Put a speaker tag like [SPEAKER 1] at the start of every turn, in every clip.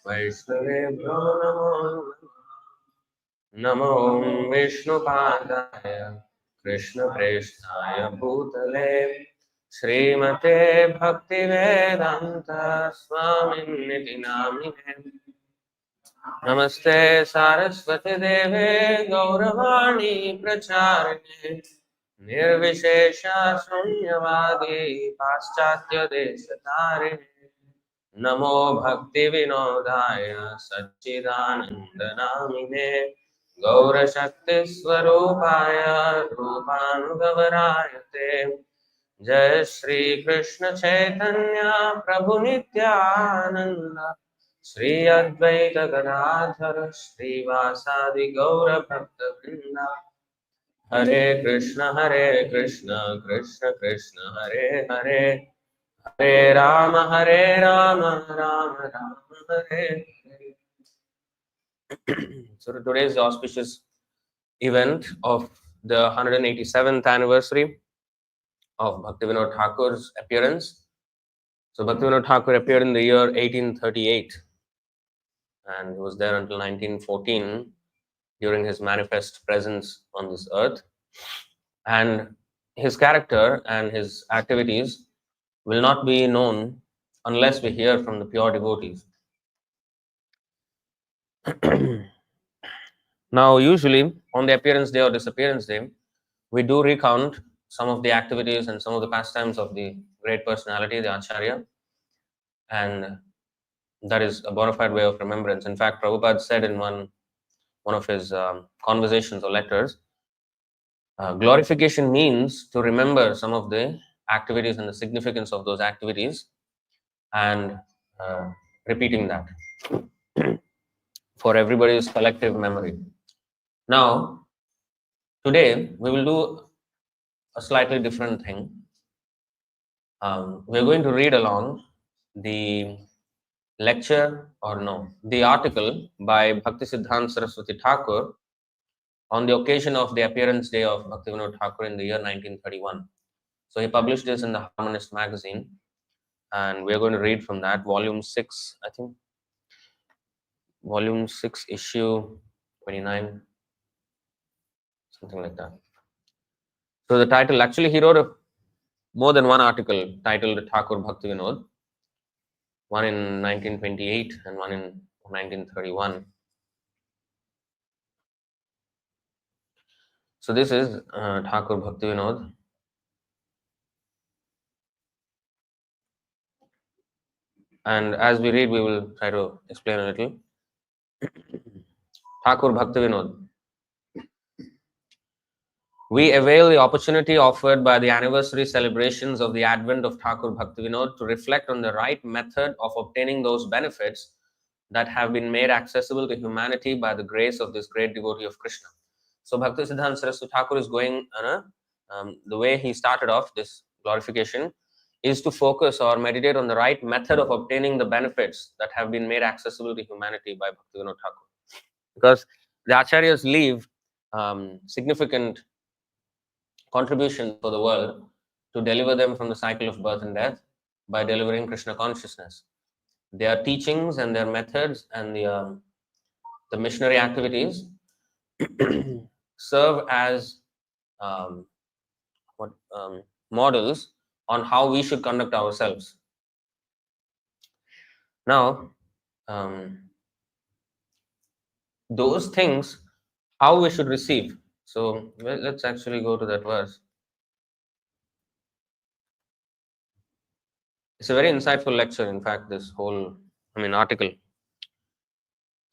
[SPEAKER 1] वैष्णवेभ्यो नमो नमो विष्णुपादाय कृष्णप्रेष्ठाय भूतले श्रीमते भक्तिवेदान्त स्वामिन्निति नामिने नमस्ते सारस्वती देवे गौरवाणी प्रचारिणे निर्विशेष शून्यवादी पाश्चात्य देशतारिणे नमो भक्तिविनोदाय सच्चिदानंद नामिने गौरशक्ति स्वरूपाय रूपानुगवराय ते जय श्री कृष्ण चैतन्य प्रभु नित्यानंद श्री अद्वैत गदाधर श्रीवासादि गौर भक्त वृंदा हरे Krishna Krishna Krishna Hare Hare Hare Ram Ram Ram Hare Hare. So today is the auspicious event of the 187th anniversary of Bhaktivinoda Ṭhākura's appearance. So Bhaktivinoda Ṭhākura appeared in the year 1838 and he was there until 1914 during his manifest presence on this earth. And his character and his activities will not be known unless we hear from the pure devotees. Now, usually on the appearance day or disappearance day, we do recount some of the activities and some of the pastimes of the great personality, the Acharya, and that is a bona fide way of remembrance. In fact, Prabhupada said in one of his conversations or letters, glorification means to remember some of the activities and the significance of those activities and repeating that for everybody's collective memory. Now, today we will do a slightly different thing. We're going to read along the lecture the article by Bhaktisiddhanta Saraswati Thakur on the occasion of the appearance day of Bhaktivinoda Ṭhākura in the year 1931. So he published this in the Harmonist magazine, and we're going to read from that, volume 6, I think. Volume 6, issue 29, something like that. So the title, actually he wrote more than one article titled Thakur Bhaktivinoda, one in 1928 and one in 1931. So this is Thakur Bhaktivinoda. And as we read, we will try to explain a little. Thakur Bhaktivinoda. We avail the opportunity offered by the anniversary celebrations of the advent of Thakur Bhaktivinoda to reflect on the right method of obtaining those benefits that have been made accessible to humanity by the grace of this great devotee of Krishna. So Bhaktisiddhanta Saraswati Thakur is going on the way he started off this glorification is to focus or meditate on the right method of obtaining the benefits that have been made accessible to humanity by Bhaktivinoda Ṭhākura. Because the Acharyas leave significant contributions for the world to deliver them from the cycle of birth and death by delivering Krishna consciousness. Their teachings and their methods and the missionary activities serve as models on how we should conduct ourselves. Now, those things, how we should receive. So let's actually go to that verse. It's a very insightful lecture, in fact, this whole, article.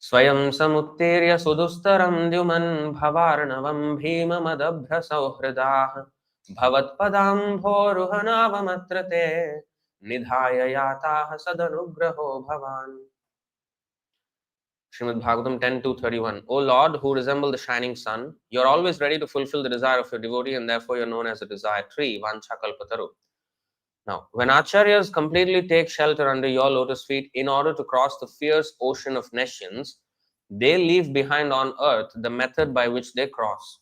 [SPEAKER 1] Swayam samuttirya sudustaram dyuman bhavarnavam bhima madabhra sauhridah bhavat padam bhoruhanavamatrate nidhaya yatah sadanugraho bhavan. Srimad Bhagavatam 10:2-31. O Lord, who resemble the shining sun, you are always ready to fulfill the desire of your devotee, and therefore you are known as the desire tree, Vancha Kalpataru. Now, when Acharyas completely take shelter under your lotus feet in order to cross the fierce ocean of nescience, they leave behind on earth the method by which they cross.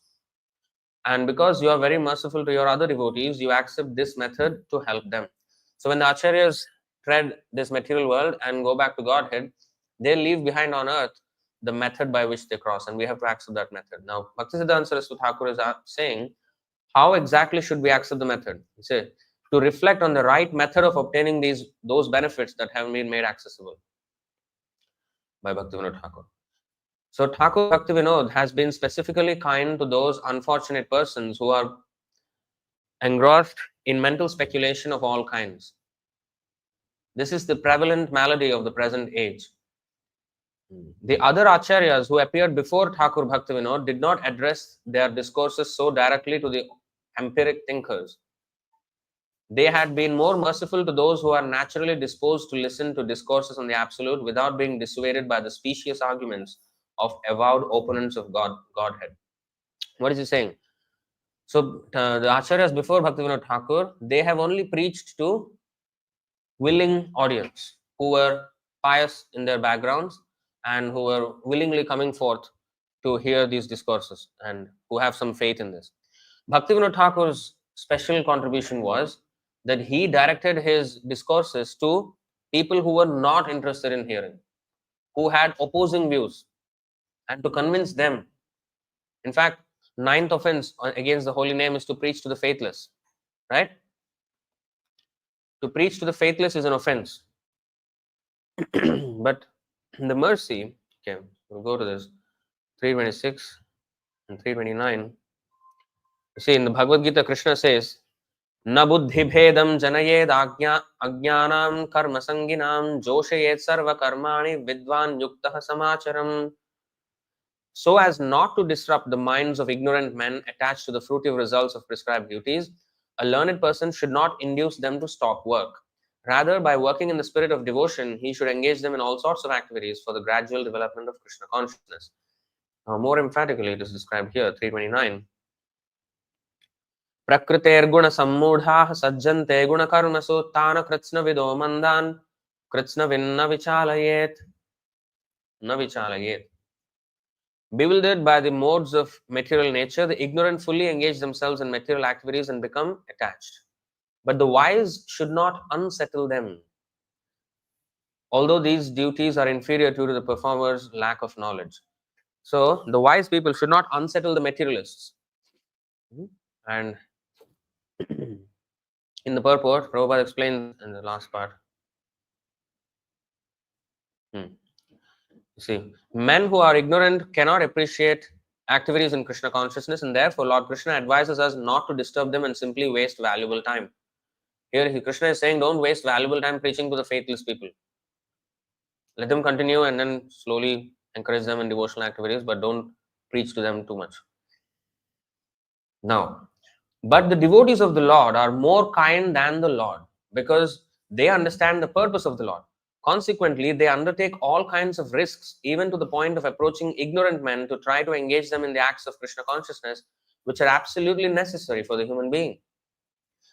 [SPEAKER 1] And because you are very merciful to your other devotees, you accept this method to help them. So when the Acharyas tread this material world and go back to Godhead, they leave behind on earth the method by which they cross, and we have to accept that method. Now, Bhaktisiddhanta Saraswati Thakur is saying, how exactly should we accept the method? He said, to reflect on the right method of obtaining those benefits that have been made accessible by Bhaktivinoda Ṭhākura. So Thakur Bhaktivinoda has been specifically kind to those unfortunate persons who are engrossed in mental speculation of all kinds. This is the prevalent malady of the present age. The other acharyas who appeared before Thakur Bhaktivinoda did not address their discourses so directly to the empiric thinkers. They had been more merciful to those who are naturally disposed to listen to discourses on the absolute without being dissuaded by the specious arguments of avowed opponents of Godhead. What is he saying? So the acharyas before Bhaktivinoda Ṭhākura, they have only preached to willing audience who were pious in their backgrounds and who were willingly coming forth to hear these discourses and who have some faith in this. Bhaktivinoda Ṭhākura's special contribution was that he directed his discourses to people who were not interested in hearing, who had opposing views, and to convince them. In fact, ninth offense against the holy name is to preach to the faithless, right? To preach to the faithless is an offense. But the mercy, okay, we'll go to this, 326 and 329. You see, in the Bhagavad Gita, Krishna says, Na buddhi bhedam janayed ajnanam karma sanginam joshayed sarva karmani vidvan yuktaha samacharam. So as not to disrupt the minds of ignorant men attached to the fruitive results of prescribed duties, a learned person should not induce them to stop work. Rather, by working in the spirit of devotion, he should engage them in all sorts of activities for the gradual development of Krishna consciousness. More emphatically, it is described here, 329. प्रकृतेर्गुण सम्मूढ़ाः सज्जन्ते गुणकर्मसु तान् कृत्स्नविदो मन्दान् कृत्स्नविन्न विचालयेत् न विचालयेत्. Bewildered by the modes of material nature, the ignorant fully engage themselves in material activities and become attached. But the wise should not unsettle them, although these duties are inferior due to the performer's lack of knowledge. So the wise people should not unsettle the materialists. And in the purport, Prabhupada explains in the last part. You see, men who are ignorant cannot appreciate activities in Krishna consciousness, and therefore Lord Krishna advises us not to disturb them and simply waste valuable time. Here Krishna is saying, don't waste valuable time preaching to the faithless people. Let them continue and then slowly encourage them in devotional activities, but don't preach to them too much. Now, but the devotees of the Lord are more kind than the Lord because they understand the purpose of the Lord. Consequently, they undertake all kinds of risks, even to the point of approaching ignorant men to try to engage them in the acts of Krishna consciousness, which are absolutely necessary for the human being.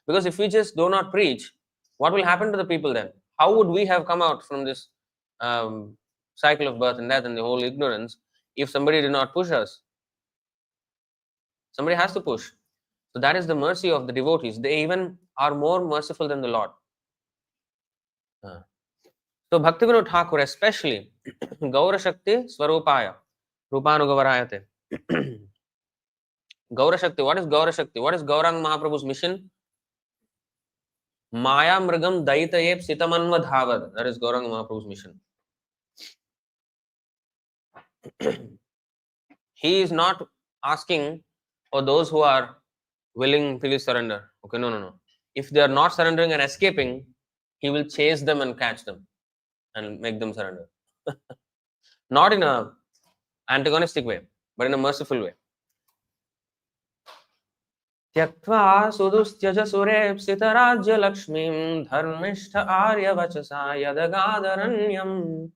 [SPEAKER 1] Because if we just do not preach, what will happen to the people then? How would we have come out from this cycle of birth and death and the whole ignorance if somebody did not push us? Somebody has to push. So that is the mercy of the devotees. They even are more merciful than the Lord. So Bhaktivinoda Ṭhākura especially, Gaura Shakti Swarupaya, Rupanugavarayate. Gaura Shakti, what is Gaura Shakti? What is Gauranga Mahaprabhu's mission? Maya Mrigam Daitayep Sitamanva Dhavad. That is Gauranga Mahaprabhu's mission. He is not asking for those who are willing to surrender. Okay, no. If they are not surrendering and escaping, he will chase them and catch them and make them surrender. Not in an antagonistic way, but in a merciful way. Tyaktva sudustyaja surepsita rajya lakshmim dharmishtha arya vachasa yadagadharanyam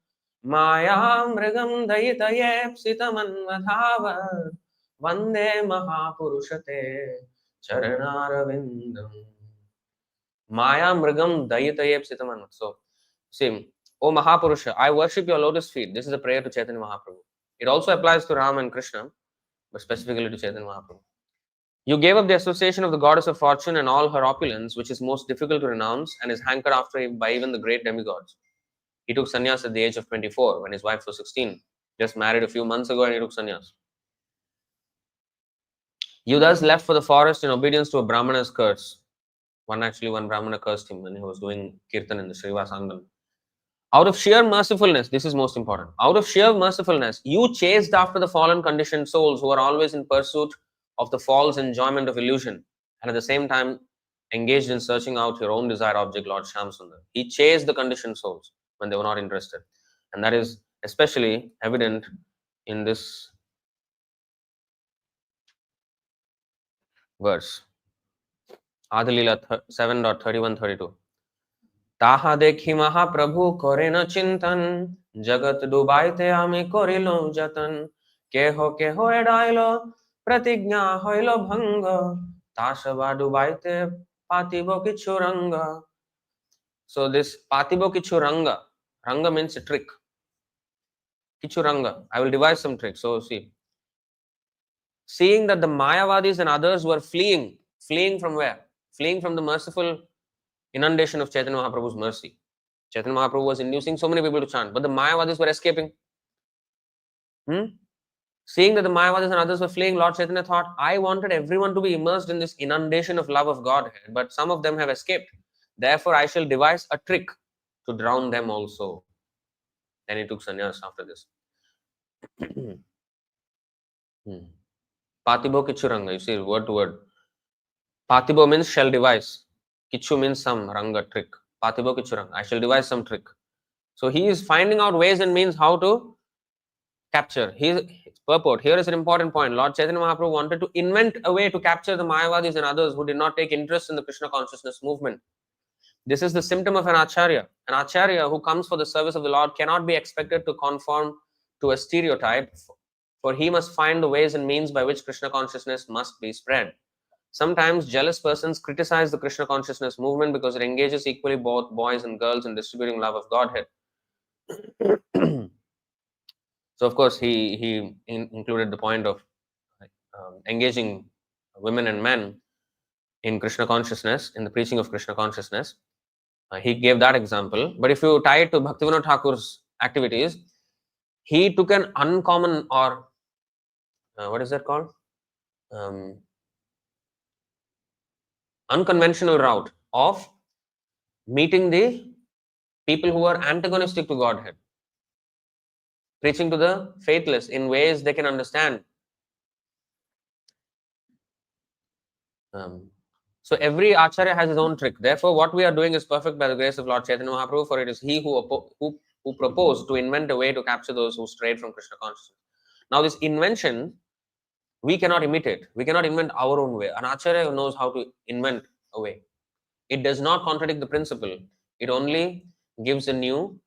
[SPEAKER 1] maya mrigam dayitayepsita manvadhava vande mahapurushate charanaravindam. Maya mrigam dayitayepsita manvadhava. So, see, O Mahapurusha, I worship your lotus feet. This is a prayer to Chaitanya Mahaprabhu. It also applies to Ram and Krishna, but specifically to Chaitanya Mahaprabhu. You gave up the association of the goddess of fortune and all her opulence, which is most difficult to renounce and is hankered after by even the great demigods. He took sannyas at the age of 24 when his wife was 16. Just married a few months ago and he took sannyas. You thus left for the forest in obedience to a Brahmana's curse. One Brahmana cursed him when he was doing kirtan in the Srivas Angan. Out of sheer mercifulness, this is most important. Out of sheer mercifulness, you chased after the fallen conditioned souls who are always in pursuit of the false enjoyment of illusion, and at the same time engaged in searching out your own desired object, Lord Shamsundar. He chased the conditioned souls when they were not interested. And that is especially evident in this verse. Adilila 7.31-32. তাহা দেখি মহাপ্রভু করে না চিন্তন জগৎ ডুবাইতে আমি করিল যতন কেহ কেহ এড়াইল প্রতিজ্ঞা হইল ভঙ্গ তাসবা ডুবাইতে পাতিব কিছু রঙ্গ. So this patibo kichu ranga means a trick. Kichu ranga, I will devise some trick. So see, seeing that the Mayavadis and others were fleeing from where? Fleeing from the merciful inundation of Chaitanya Mahaprabhu's mercy. Chaitanya Mahaprabhu was inducing so many people to chant, but the Mayavadis were escaping. Seeing that the Mayavadis and others were fleeing, Lord Chaitanya thought, I wanted everyone to be immersed in this inundation of love of Godhead, but some of them have escaped. Therefore, I shall devise a trick to drown them also. Then he took sannyas after this. Patibo kichuranga, you see, word to word. Patibo means shall devise. Kichu means some ranga, trick. Patibo kichuranga, I shall devise some trick. So he is finding out ways and means how to capture. His purport here is an important point. Lord Chaitanya Mahaprabhu wanted to invent a way to capture the Mayavadis and others who did not take interest in the Krishna consciousness movement. This is the symptom of an acharya. An acharya who comes for the service of the Lord cannot be expected to conform to a stereotype, for he must find the ways and means by which Krishna consciousness must be spread. Sometimes jealous persons criticize the Krishna consciousness movement because it engages equally both boys and girls in distributing love of Godhead. So of course he included the point of engaging women and men in Krishna consciousness, in the preaching of Krishna consciousness. He gave that example. But if you tie it to Bhaktivinoda Ṭhākura's activities, he took an uncommon, or what is that called? Unconventional route of meeting the people who are antagonistic to Godhead, preaching to the faithless in ways they can understand. So every acharya has his own trick. Therefore, what we are doing is perfect by the grace of Lord Chaitanya Mahaprabhu, for it is he who proposed to invent a way to capture those who strayed from Krishna consciousness. Now, this invention, we cannot imitate. We cannot invent our own way. An acharya knows how to invent a way. It does not contradict the principle. It only gives a new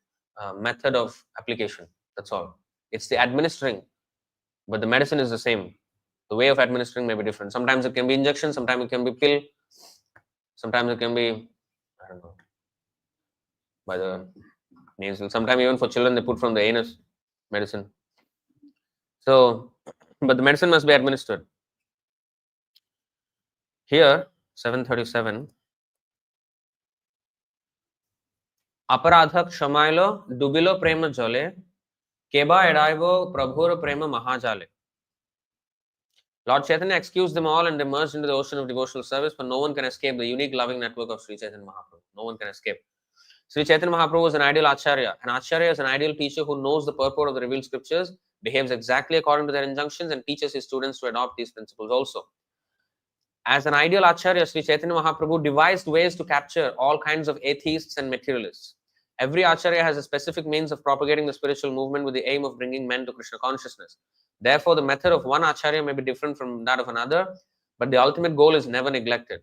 [SPEAKER 1] method of application. That's all. It's the administering, but the medicine is the same. The way of administering may be different. Sometimes it can be injection, sometimes it can be pill, sometimes it can be, I don't know, by the nasal. Sometimes even for children they put from the anus medicine. So, but the medicine must be administered. Here, 737. अपराधक क्षमाइलो डुबिलो प्रेम जले केबा एडाइबो प्रभुर प्रेम महाजाले. Lord Chaitanya excused them all and they merged into the ocean of devotional service, for no one can escape the unique loving network of Sri Chaitanya Mahaprabhu. No one can escape. Sri Chaitanya Mahaprabhu was an ideal acharya. An acharya is an ideal teacher who knows the purport of the revealed scriptures, behaves exactly according to their injunctions, and teaches his students to adopt these principles also. As an ideal acharya, Sri Chaitanya Mahaprabhu devised ways to capture all kinds of atheists and materialists. Every acharya has a specific means of propagating the spiritual movement with the aim of bringing men to Krishna consciousness. Therefore, the method of one acharya may be different from that of another, but the ultimate goal is never neglected.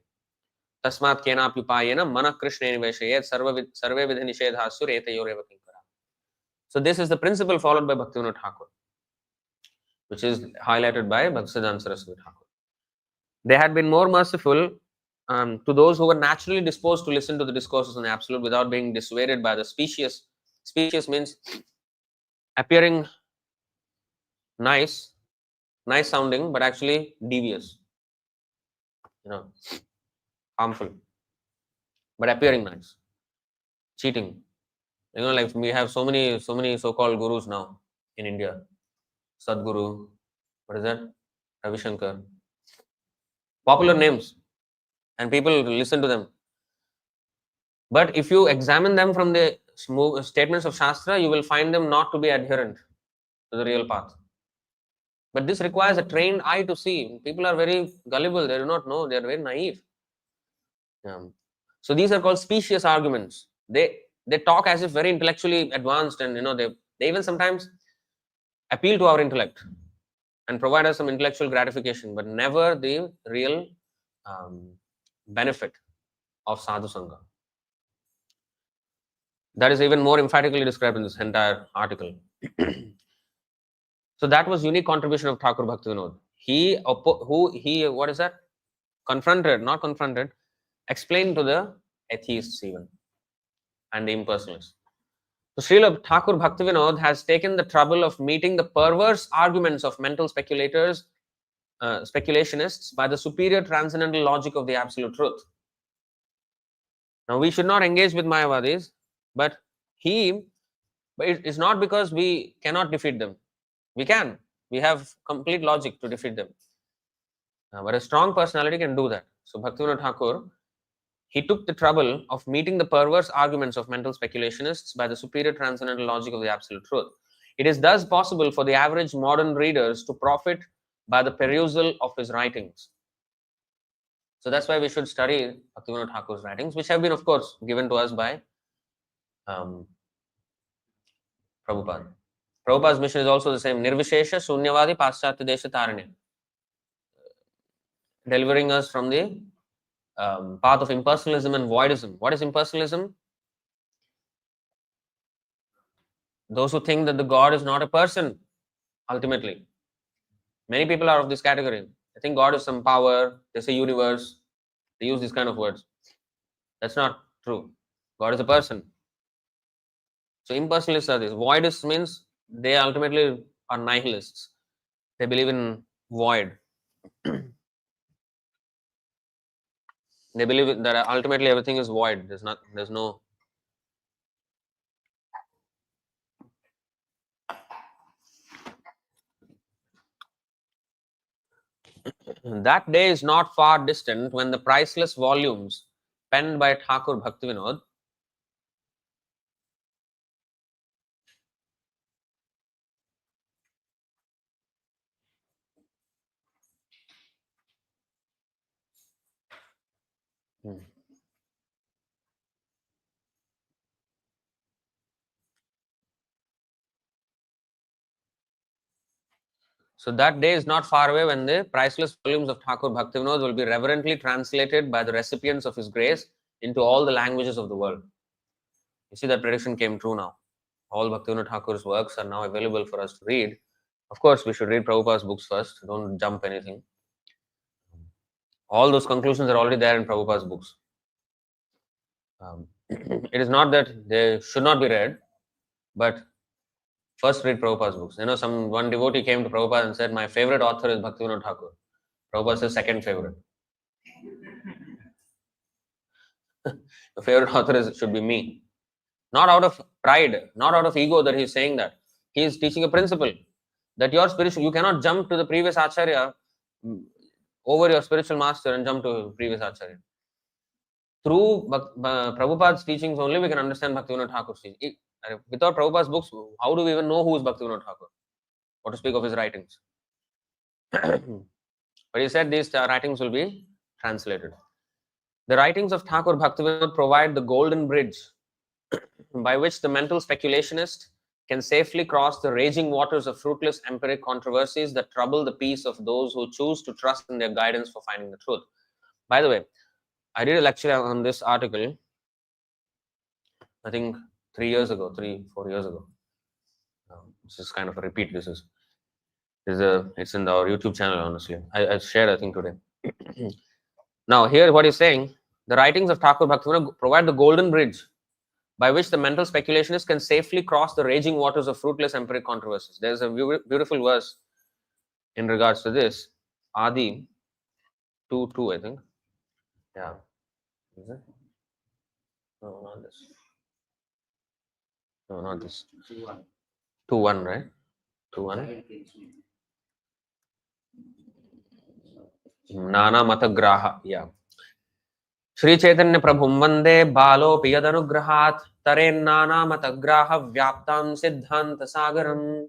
[SPEAKER 1] Tasmat kenapyupayena mana Krishna niveshayet sarve vidhi nishedhasur etayoreva kinkara. So this is the principle followed by Bhaktivinoda Ṭhākura, which is highlighted by Bhaktisiddhanta Saraswati Ṭhākura. They had been more merciful to those who were naturally disposed to listen to the discourses on the Absolute without being dissuaded by the specious. Specious means appearing nice sounding, but actually devious, harmful, but appearing nice, cheating, Like we have so many so-called gurus now in India. Sadguru, what is that? Ravi Shankar. Popular names, and people listen to them. But if you examine them from the statements of Shastra, you will find them not to be adherent to the real path. But this requires a trained eye to see. People are very gullible, they do not know, they are very naive. So these are called specious arguments. They talk as if very intellectually advanced, and they even sometimes appeal to our intellect and provide us some intellectual gratification, but never the real um, benefit of sadhu sangha. That is even more emphatically described in this entire article. So that was unique contribution of Thakur Bhaktivinoda. What is that? Not confronted, explained to the atheists even and the impersonalists. So Srila Thakur Bhaktivinoda has taken the trouble of meeting the perverse arguments of mental speculationists by the superior transcendental logic of the absolute truth. Now we should not engage with Mayavadis, but it's not because we cannot defeat them. We can. We have complete logic to defeat them. But a strong personality can do that. So Bhaktivinoda Thakur, he took the trouble of meeting the perverse arguments of mental speculationists by the superior transcendental logic of the absolute truth. It is thus possible for the average modern readers to profit by the perusal of his writings. So that's why we should study Bhaktivinoda Thakur's writings, which have been, of course, given to us by Prabhupada. Prabhupada's mission is also the same. Nirvishesha Sunyavadi Paschatya Desha Taranya. Delivering us from the path of impersonalism and voidism. What is impersonalism? Those who think that the God is not a person, ultimately. Many people are of this category. They think God is some power, they say universe, they use these kind of words. That's not true. God is a person. So impersonalists are this. Voidists means they ultimately are nihilists. They believe in void. They believe that ultimately everything is void. There's no. That day is not far distant when the priceless volumes penned by Thakur Bhaktivinoda So that day is not far away when the priceless volumes of Thakur Bhaktivinoda will be reverently translated by the recipients of his grace into all the languages of the world. You see, that prediction came true now. All Bhaktivinoda Thakur's works are now available for us to read. Of course, we should read Prabhupada's books first. Don't jump anything. All those conclusions are already there in Prabhupada's books. It is not that they should not be read, but first read Prabhupada's books. One devotee came to Prabhupada and said, "My favorite author is Bhaktivinoda Thakur." Prabhupada says, "Second favorite." The favorite author should be me. Not out of pride, not out of ego that he's saying that. He is teaching a principle that your spiritual, you cannot jump to the previous acharya over your spiritual master and jump to previous acharya. Through Prabhupada's teachings only we can understand Bhaktivinoda Thakur's teaching. Without Prabhupada's books, how do we even know who is Bhaktivinoda Thakur? What to speak of his writings? But he said these writings will be translated. The writings of Thakur Bhaktivinoda provide the golden bridge by which the mental speculationist can safely cross the raging waters of fruitless empiric controversies that trouble the peace of those who choose to trust in their guidance for finding the truth. By the way, I did a lecture on this article, I think 4 years ago. This is kind of a repeat. It's in our YouTube channel, honestly. I shared, I think, today. Now, here what he's saying, the writings of Thakur Bhaktivinoda provide the golden bridge by which the mental speculationist can safely cross the raging waters of fruitless empiric controversies. There's a beautiful verse in regards to this. Adi 2:2, I think. Yeah. Is it? No, not this. No, not this. 2:1, right? 2:1. Nana Matagraha. Yeah. Sri Chaitanya Prabhum Vande Balopi Yadanugrahat Taren Nana Matagraha Vyaptam Siddhanta Sagaram.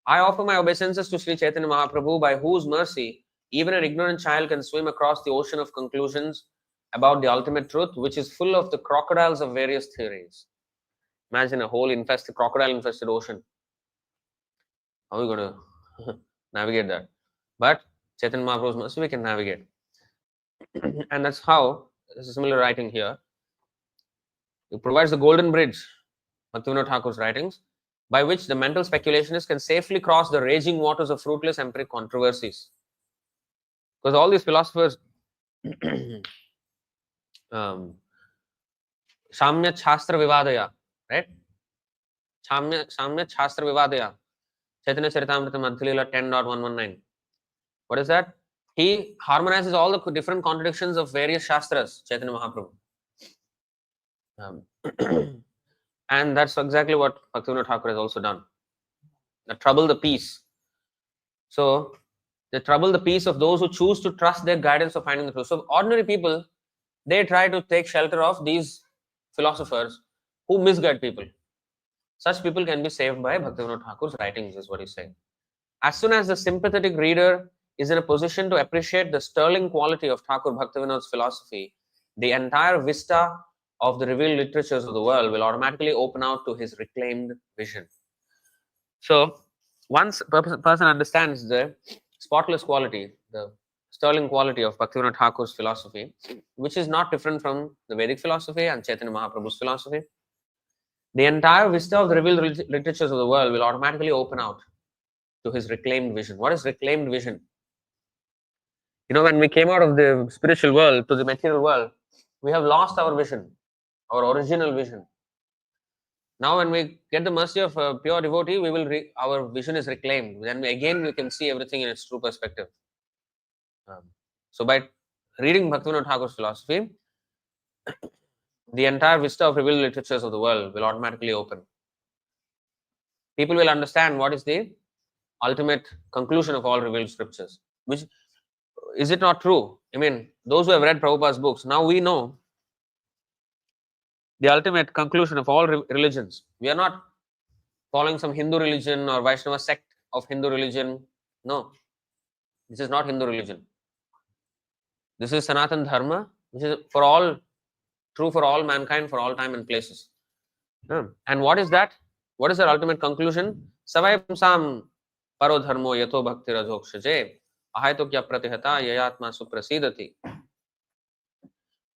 [SPEAKER 1] I offer my obeisances to Sri Chaitanya Mahaprabhu, by whose mercy even an ignorant child can swim across the ocean of conclusions about the ultimate truth, which is full of the crocodiles of various theories. Imagine a whole crocodile infested ocean. How are we going to navigate that? But Chaitanya Mahaprabhu's mercy, we can navigate. And that's how, there's a similar writing here. It provides the golden bridge, Bhaktivinoda Ṭhākura's writings, by which the mental speculationists can safely cross the raging waters of fruitless empiric controversies. Because all these philosophers, Samya Shastra Vivadaya, right? Samya Shastra Vivadaya, Chaitanya Charitamrita Madhya 10.119. What is that? He harmonizes all the different contradictions of various Shastras, Chaitanya Mahaprabhu. And that's exactly what Bhaktivinoda Ṭhākura has also done. Trouble the peace. So, they trouble the peace of those who choose to trust their guidance for finding the truth. So, ordinary people, they try to take shelter of these philosophers who misguide people. Such people can be saved by Bhaktivinoda Ṭhākura's writings, is what he's saying. As soon as the sympathetic reader is in a position to appreciate the sterling quality of Ṭhākur Bhaktivinoda's philosophy, the entire vista of the revealed literatures of the world will automatically open out to his reclaimed vision. So, once a person understands the spotless quality, the sterling quality of Bhaktivinoda Ṭhākur's philosophy, which is not different from the Vedic philosophy and Chaitanya Mahaprabhu's philosophy, the entire vista of the revealed literatures of the world will automatically open out to his reclaimed vision. What is reclaimed vision? You know, when we came out of the spiritual world to the material world, we have lost our vision, our original vision. Now, when we get the mercy of a pure devotee, we will our vision is reclaimed. Then again we can see everything in its true perspective. So, by reading Bhaktivinoda Ṭhākur's philosophy, the entire vista of revealed literatures of the world will automatically open. People will understand what is the ultimate conclusion of all revealed scriptures. Which is it not true? I mean, those who have read Prabhupada's books, now we know the ultimate conclusion of all religions. We are not following some Hindu religion or Vaishnava sect of Hindu religion. No, this is not Hindu religion. This is Sanatan Dharma, which is for all, true for all mankind, for all time and places. And what is that? What is their ultimate conclusion? Savai pumsam paro dharmo yato bhakti rajokshaje ahaito kya pratihata yayatma suprasidati.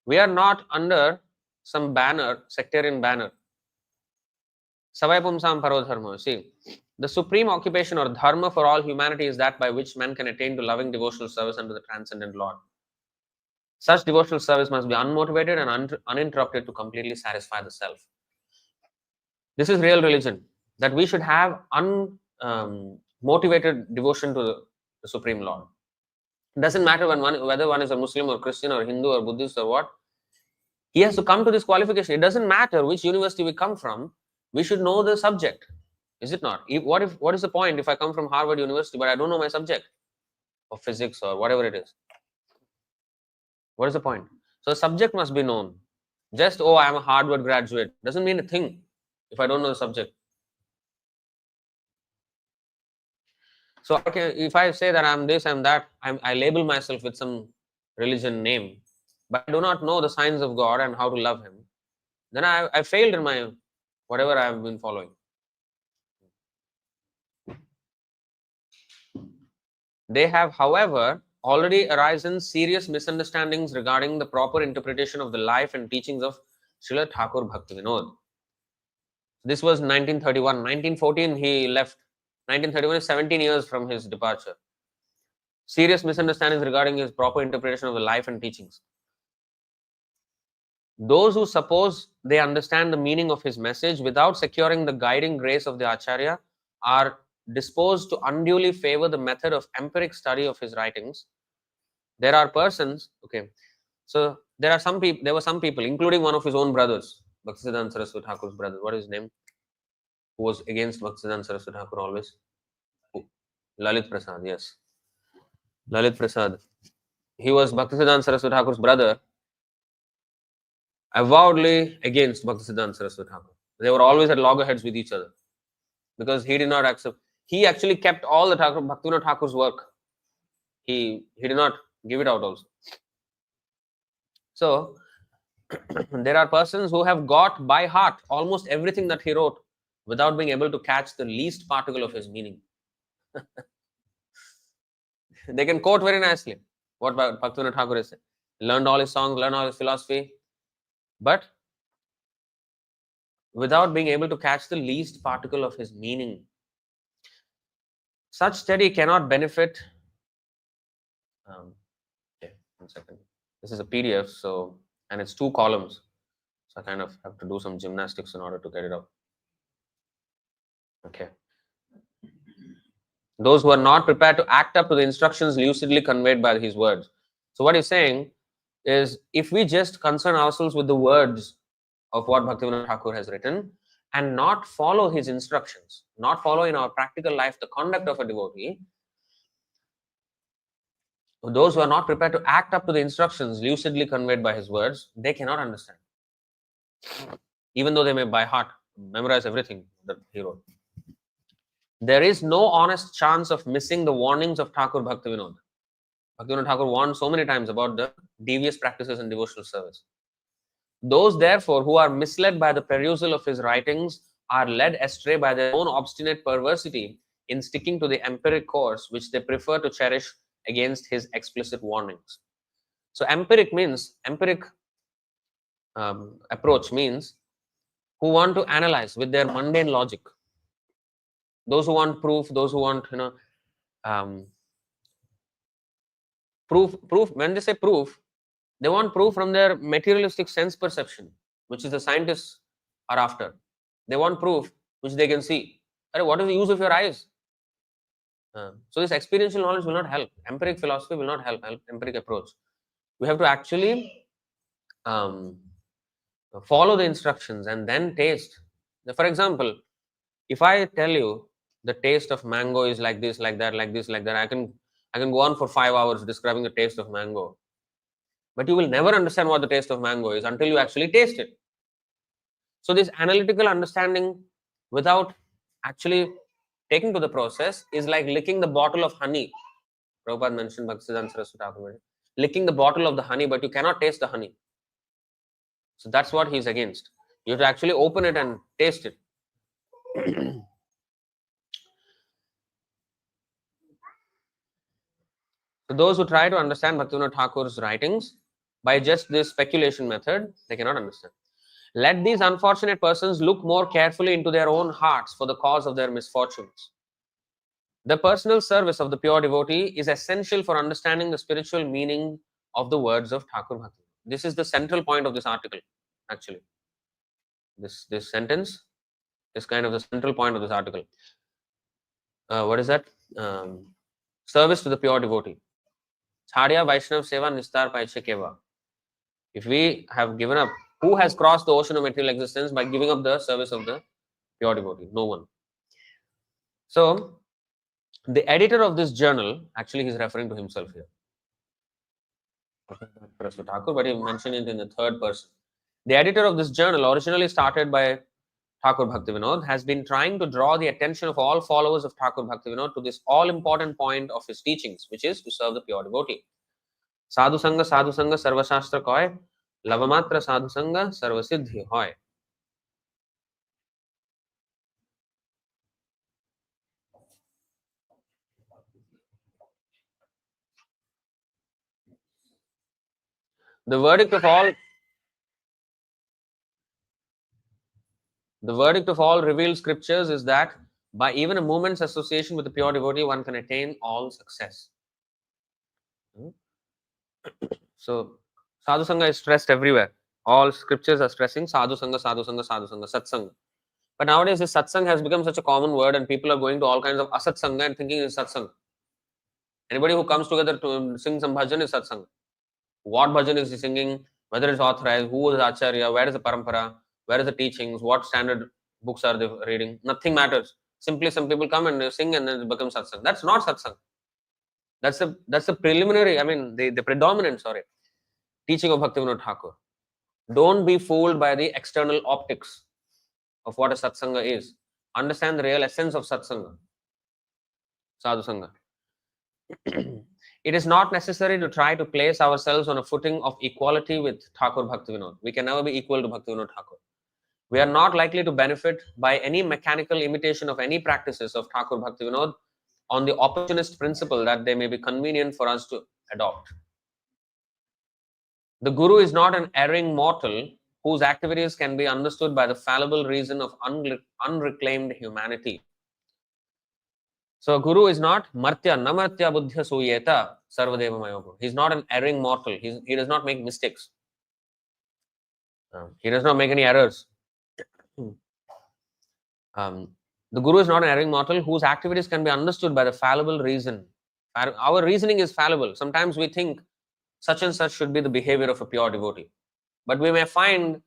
[SPEAKER 1] We are not under some banner, sectarian banner. Savai pumsam paro dharmo. See, the supreme occupation or dharma for all humanity is that by which man can attain to loving devotional service unto the transcendent Lord. Such devotional service must be unmotivated and uninterrupted to completely satisfy the self. This is real religion, that we should have unmotivated devotion to the Supreme Lord. It doesn't matter whether one is a Muslim or Christian or Hindu or Buddhist or what. He has to come to this qualification. It doesn't matter which university we come from. We should know the subject. Is it not? What is the point if I come from Harvard University but I don't know my subject of physics or whatever it is? What is the point? So the subject must be known. Just, oh, I am a Harvard graduate doesn't mean a thing if I don't know the subject. So if I say that I'm this, I'm that, I label myself with some religion name, but I do not know the signs of God and how to love Him, then I failed in my whatever I have been following. They have, however, already arisen serious misunderstandings regarding the proper interpretation of the life and teachings of Srila Ṭhākur Bhaktivinoda. This was 1931. 1914 he left. 1931 is 17 years from his departure. Serious misunderstandings regarding his proper interpretation of the life and teachings. Those who suppose they understand the meaning of his message without securing the guiding grace of the Acharya are disposed to unduly favor the method of empiric study of his writings. There are persons, okay, so there were some people, including one of his own brothers, Bhaktisiddhanta Saraswati Thakur's brother. What is his name? Who was against Bhaktisiddhanta Saraswati Thakur always? Who? Lalit Prasad, yes. Lalit Prasad. He was Bhaktisiddhanta Saraswati Thakur's brother, avowedly against Bhaktisiddhanta Saraswati Thakur. They were always at loggerheads with each other because he did not accept. He actually kept all the Bhaktivinoda Thakur's work. He did not give it out also. So there are persons who have got by heart almost everything that he wrote without being able to catch the least particle of his meaning. They can quote very nicely what Bhaktivinoda Thakur is saying. Learned all his songs, learned all his philosophy, but without being able to catch the least particle of his meaning. Such study cannot benefit. Okay, 1 second. This is a PDF, so, and it's 2 columns. So I kind of have to do some gymnastics in order to get it up. Okay. Those who are not prepared to act up to the instructions lucidly conveyed by his words. So what he's saying is, if we just concern ourselves with the words of what Bhaktivinoda Thakur has written and not follow his instructions, not follow in our practical life the conduct of a devotee, those who are not prepared to act up to the instructions lucidly conveyed by his words, they cannot understand. Even though they may by heart memorize everything that he wrote. There is no honest chance of missing the warnings of Thakur Bhaktivinoda. Bhaktivinoda Thakur warned so many times about the devious practices in devotional service. Those, therefore, who are misled by the perusal of his writings are led astray by their own obstinate perversity in sticking to the empiric course which they prefer to cherish against his explicit warnings. So empiric approach means who want to analyze with their mundane logic. Those who want proof, those who want, proof. When they say proof, they want proof from their materialistic sense perception, which is the scientists are after. They want proof which they can see. What is the use of your eyes? So this experiential knowledge will not help. Empiric philosophy will not help. Empiric approach. We have to actually follow the instructions and then taste. For example, if I tell you the taste of mango is like this, like that, like this, like that, I can go on for 5 hours describing the taste of mango. But you will never understand what the taste of mango is until you actually taste it. So this analytical understanding without actually taking to the process is like licking the bottle of honey. Prabhupada mentioned Bhaktisiddhanta Saraswati Thakur. Licking the bottle of the honey, but you cannot taste the honey. So that's what he's against. You have to actually open it and taste it. So those who try to understand Bhaktivinoda Thakur's writings by just this speculation method, they cannot understand. Let these unfortunate persons look more carefully into their own hearts for the cause of their misfortunes. The personal service of the pure devotee is essential for understanding the spiritual meaning of the words of Thakur Bhakti. This is the central point of this article, actually. This sentence is kind of the central point of this article. What is that? Service to the pure devotee. Chhadya Vaishnav Seva Nistar Paiche Keva. If we have given up, who has crossed the ocean of material existence by giving up the service of the pure devotee? No one. So, the editor of this journal, actually he's referring to himself here. Thakur, but he mentioned it in the third person. The editor of this journal, originally started by Thakur Bhaktivinoda, has been trying to draw the attention of all followers of Thakur Bhaktivinoda to this all-important point of his teachings, which is to serve the pure devotee. Sadhu Sangha, Sarva Shastra Koy, Lavamatra Sadhu Sangha, Sarva Siddhi Hoy. The verdict of all revealed scriptures is that by even a moment's association with the pure devotee, one can attain all success. So, Sadhu Sangha is stressed everywhere. All scriptures are stressing Sadhu Sangha, Sadhu Sangha, Sadhu Sangha, Satsanga. But nowadays, this Satsanga has become such a common word, and people are going to all kinds of Asatsanga and thinking it's Satsanga. Anybody who comes together to sing some bhajan is Satsanga. What bhajan is he singing? Whether it's authorized, who is Acharya, where is the parampara? Where is the teachings? What standard books are they reading? Nothing matters. Simply some people come and they sing and then it becomes satsang. That's not satsang. That's the preliminary, I mean the predominant, teaching of Bhaktivinoda Ṭhākura. Don't be fooled by the external optics of what a satsanga is. Understand the real essence of satsanga, sadhu sangha. It is not necessary to try to place ourselves on a footing of equality with Thakur Bhaktivinoda. We can never be equal to Bhaktivinoda Ṭhākura. We are not likely to benefit by any mechanical imitation of any practices of Thakur Bhaktivinoda on the opportunist principle that they may be convenient for us to adopt. The Guru is not an erring mortal whose activities can be understood by the fallible reason of unreclaimed humanity. So Guru is not Martya, Namartya Buddhya Suyeta Sarvadeva Mayogu. He is not an erring mortal. He does not make mistakes. He does not make any errors. The Guru is not an erring mortal whose activities can be understood by the fallible reason. Our reasoning is fallible. Sometimes we think such and such should be the behavior of a pure devotee. But we may find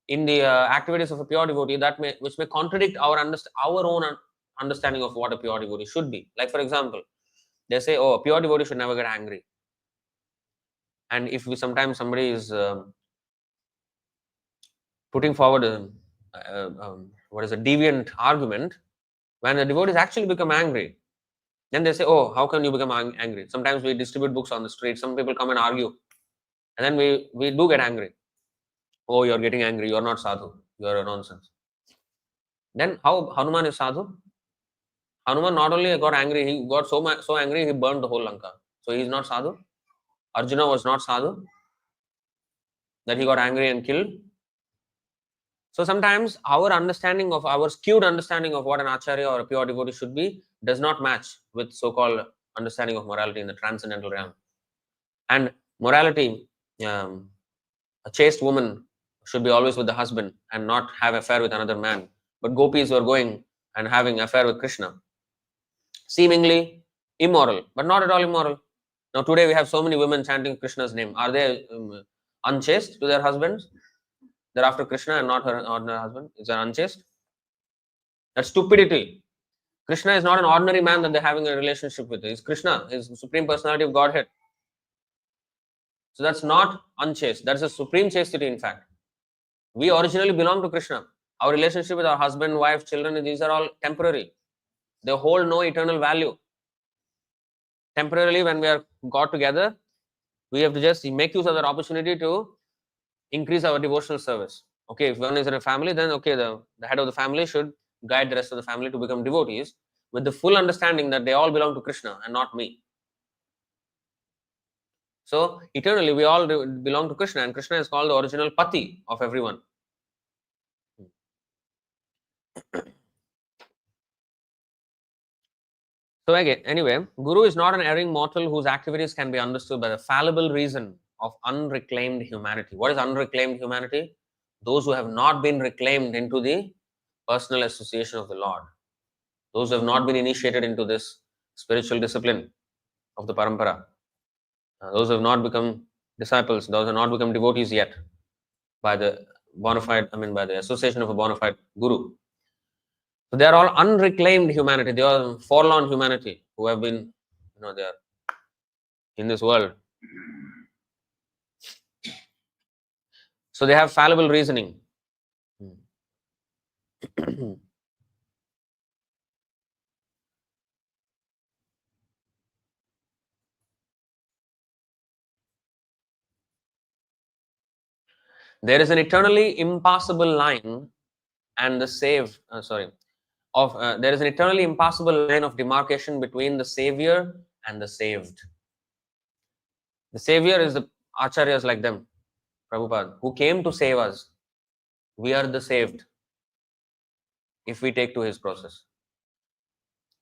[SPEAKER 1] in the activities of a pure devotee which may contradict our own understanding of what a pure devotee should be. Like for example, they say, oh, a pure devotee should never get angry. And if sometimes somebody is putting forward a deviant argument, when the devotees actually become angry, then they say, oh, how can you become angry? Sometimes we distribute books on the street, some people come and argue, and then we do get angry. Oh, you're getting angry, you're not sadhu, you're a nonsense. Then how Hanuman is sadhu? Hanuman not only got angry, he got so angry he burned the whole Lanka. So he is not sadhu. Arjuna was not sadhu, that he got angry and killed. So sometimes our skewed understanding of what an acharya or a pure devotee should be does not match with so-called understanding of morality in the transcendental realm. And morality, a chaste woman should be always with the husband and not have affair with another man. But gopis were going and having affair with Krishna. Seemingly immoral, but not at all immoral. Now today we have so many women chanting Krishna's name. Are they unchaste to their husbands? They're after Krishna and not her husband. Is that unchaste? That's stupidity. Krishna is not an ordinary man that they're having a relationship with. He's Krishna, he's the Supreme Personality of Godhead. So that's not unchaste. That's a supreme chastity, in fact. We originally belong to Krishna. Our relationship with our husband, wife, children, these are all temporary. They hold no eternal value. Temporarily, when we are got together, we have to just make use of that opportunity to increase our devotional service. Okay, if one is in a family, then okay, the head of the family should guide the rest of the family to become devotees with the full understanding that they all belong to Krishna and not me. So eternally we all belong to Krishna, and Krishna is called the original Pati of everyone. So again, anyway, Guru is not an erring mortal whose activities can be understood by the fallible reason of unreclaimed humanity. What is unreclaimed humanity? Those who have not been reclaimed into the personal association of the Lord. Those who have not been initiated into this spiritual discipline of the parampara. Those who have not become disciples, those who have not become devotees yet by the by the association of a bona fide guru. So they are all unreclaimed humanity. They are forlorn humanity who have been, they are in this world. So they have fallible reasoning. There is an eternally impassable line and the saved, there is an eternally impassable line of demarcation between the savior and the saved. The savior is the acharyas like them, Prabhupada, who came to save us. We are the saved if we take to his process.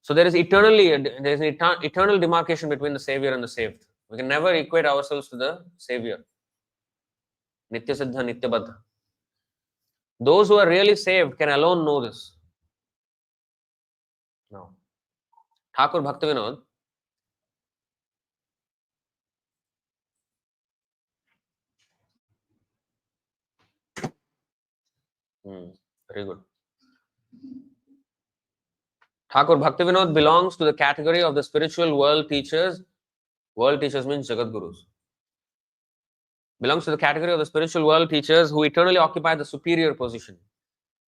[SPEAKER 1] So there is an eternal demarcation between the savior and the saved. We can never equate ourselves to the savior. Nitya Siddha, Nitya Baddha. Those who are really saved can alone know this. Now, Thakur Bhaktivinoda, Very good. Thakur Bhaktivinoda belongs to the category of the spiritual world teachers. World teachers means Jagat Gurus. Belongs to the category of the spiritual world teachers who eternally occupy the superior position.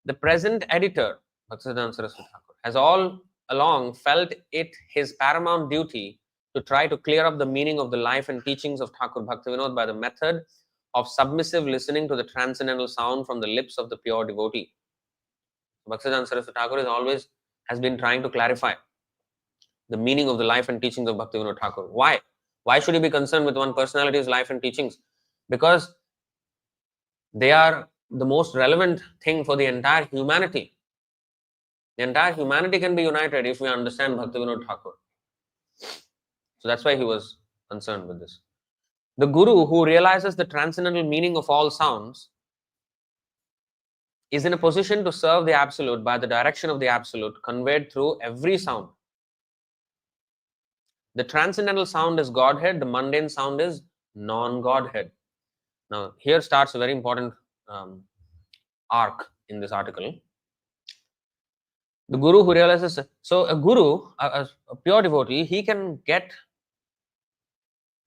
[SPEAKER 1] The present editor, Bhaktisiddhanta Saraswati Thakur, has all along felt it his paramount duty to try to clear up the meaning of the life and teachings of Thakur Bhaktivinoda by the method of submissive listening to the transcendental sound from the lips of the pure devotee. Bhaktisiddhanta Saraswati Thakur has been trying to clarify the meaning of the life and teachings of Bhaktivinoda Ṭhākura. Why? Why should he be concerned with one personality's life and teachings? Because they are the most relevant thing for the entire humanity. The entire humanity can be united if we understand Bhaktivinoda Ṭhākura. So that's why he was concerned with this. The Guru who realizes the transcendental meaning of all sounds is in a position to serve the Absolute by the direction of the Absolute conveyed through every sound. The transcendental sound is Godhead, the mundane sound is non-Godhead. Now, here starts a very important arc in this article. The Guru who realizes, so a Guru, a pure devotee, he can get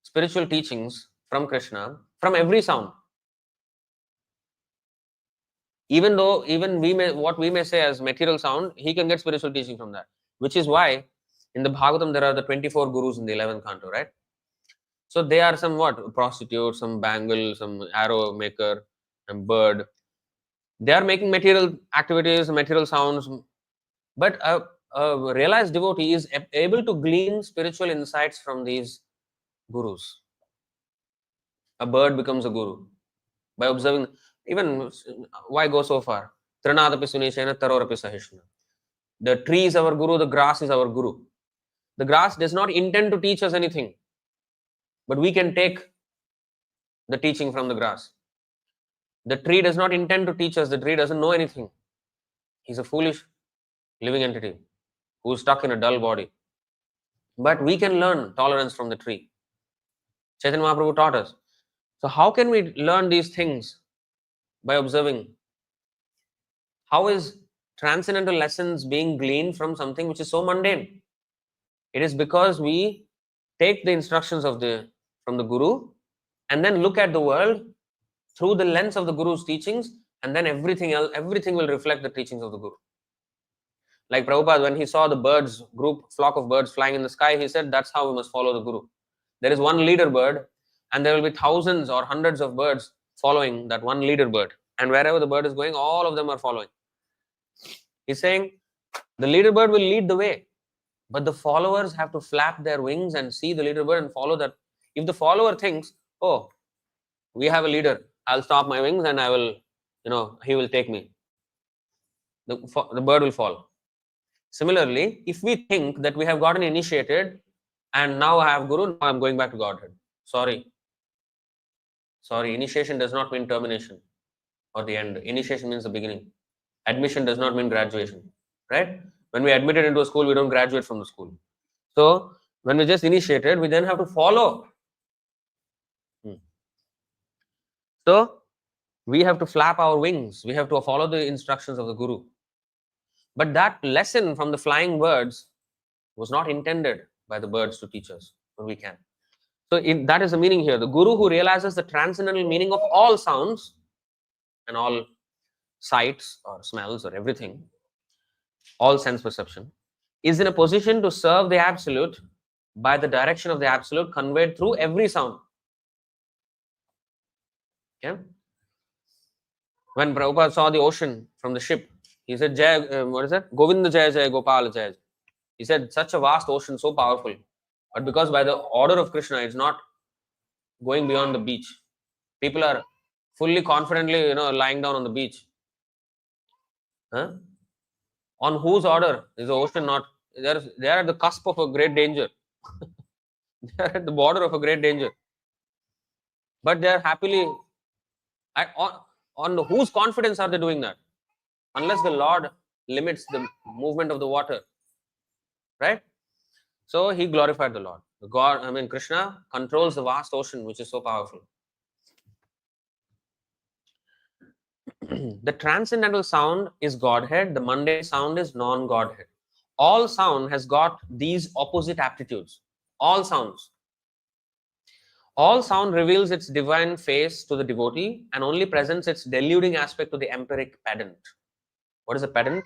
[SPEAKER 1] spiritual teachings from Krishna from every sound. Even though, what we may say as material sound, he can get spiritual teaching from that. Which is why in the Bhagavatam there are the 24 Gurus in the 11th canto, right? So they are some what? Prostitute, some bangle, some arrow maker, and bird. They are making material activities, material sounds. But a realized devotee is able to glean spiritual insights from these Gurus. A bird becomes a Guru by observing. Even why go so far? Trinadapi sunishena tarorapi sahishna. The tree is our Guru, the grass is our Guru. The grass does not intend to teach us anything, but we can take the teaching from the grass. The tree does not intend to teach us, the tree doesn't know anything. He's a foolish living entity who is stuck in a dull body. But we can learn tolerance from the tree. Chaitanya Mahaprabhu taught us. So how can we learn these things? By observing. How is transcendental lessons being gleaned from something which is so mundane? It is because we take the instructions from the Guru and then look at the world through the lens of the Guru's teachings, and then everything will reflect the teachings of the Guru. Like Prabhupada, when he saw the flock of birds flying in the sky, he said that's how we must follow the Guru. There is one leader bird and there will be thousands or hundreds of birds following that one leader bird. And wherever the bird is going, all of them are following. He's saying the leader bird will lead the way, but the followers have to flap their wings and see the leader bird and follow that. If the follower thinks, oh, we have a leader, I'll stop my wings and I will, he will take me. The bird will fall. Similarly, if we think that we have gotten initiated and now I have Guru, now I'm going back to Godhead. Sorry, initiation does not mean termination or the end. Initiation means the beginning. Admission does not mean graduation, right? When we admitted into a school, we don't graduate from the school. So when we just initiated, we then have to follow. So we have to flap our wings. We have to follow the instructions of the Guru. But that lesson from the flying birds was not intended by the birds to teach us, but we can. So that is the meaning here. The Guru who realizes the transcendental meaning of all sounds and all sights or smells or everything, all sense perception, is in a position to serve the Absolute by the direction of the Absolute conveyed through every sound. Okay? When Prabhupada saw the ocean from the ship, he said, what is that? Govinda Jaya Jaya Gopal Jaya. He said, such a vast ocean, so powerful. But because by the order of Krishna, it's not going beyond the beach. People are fully confidently, lying down on the beach. Huh? On whose order is the ocean not? They are at the cusp of a great danger. They are at the border of a great danger. But they are happily, on whose confidence are they doing that? Unless the Lord limits the movement of the water. Right? So he glorified the Lord. Krishna controls the vast ocean which is so powerful. The transcendental sound is Godhead, the mundane sound is non-Godhead. All sound has got these opposite aptitudes. All sounds. All sound reveals its divine face to the devotee and only presents its deluding aspect to the empiric pedant. What is a pedant?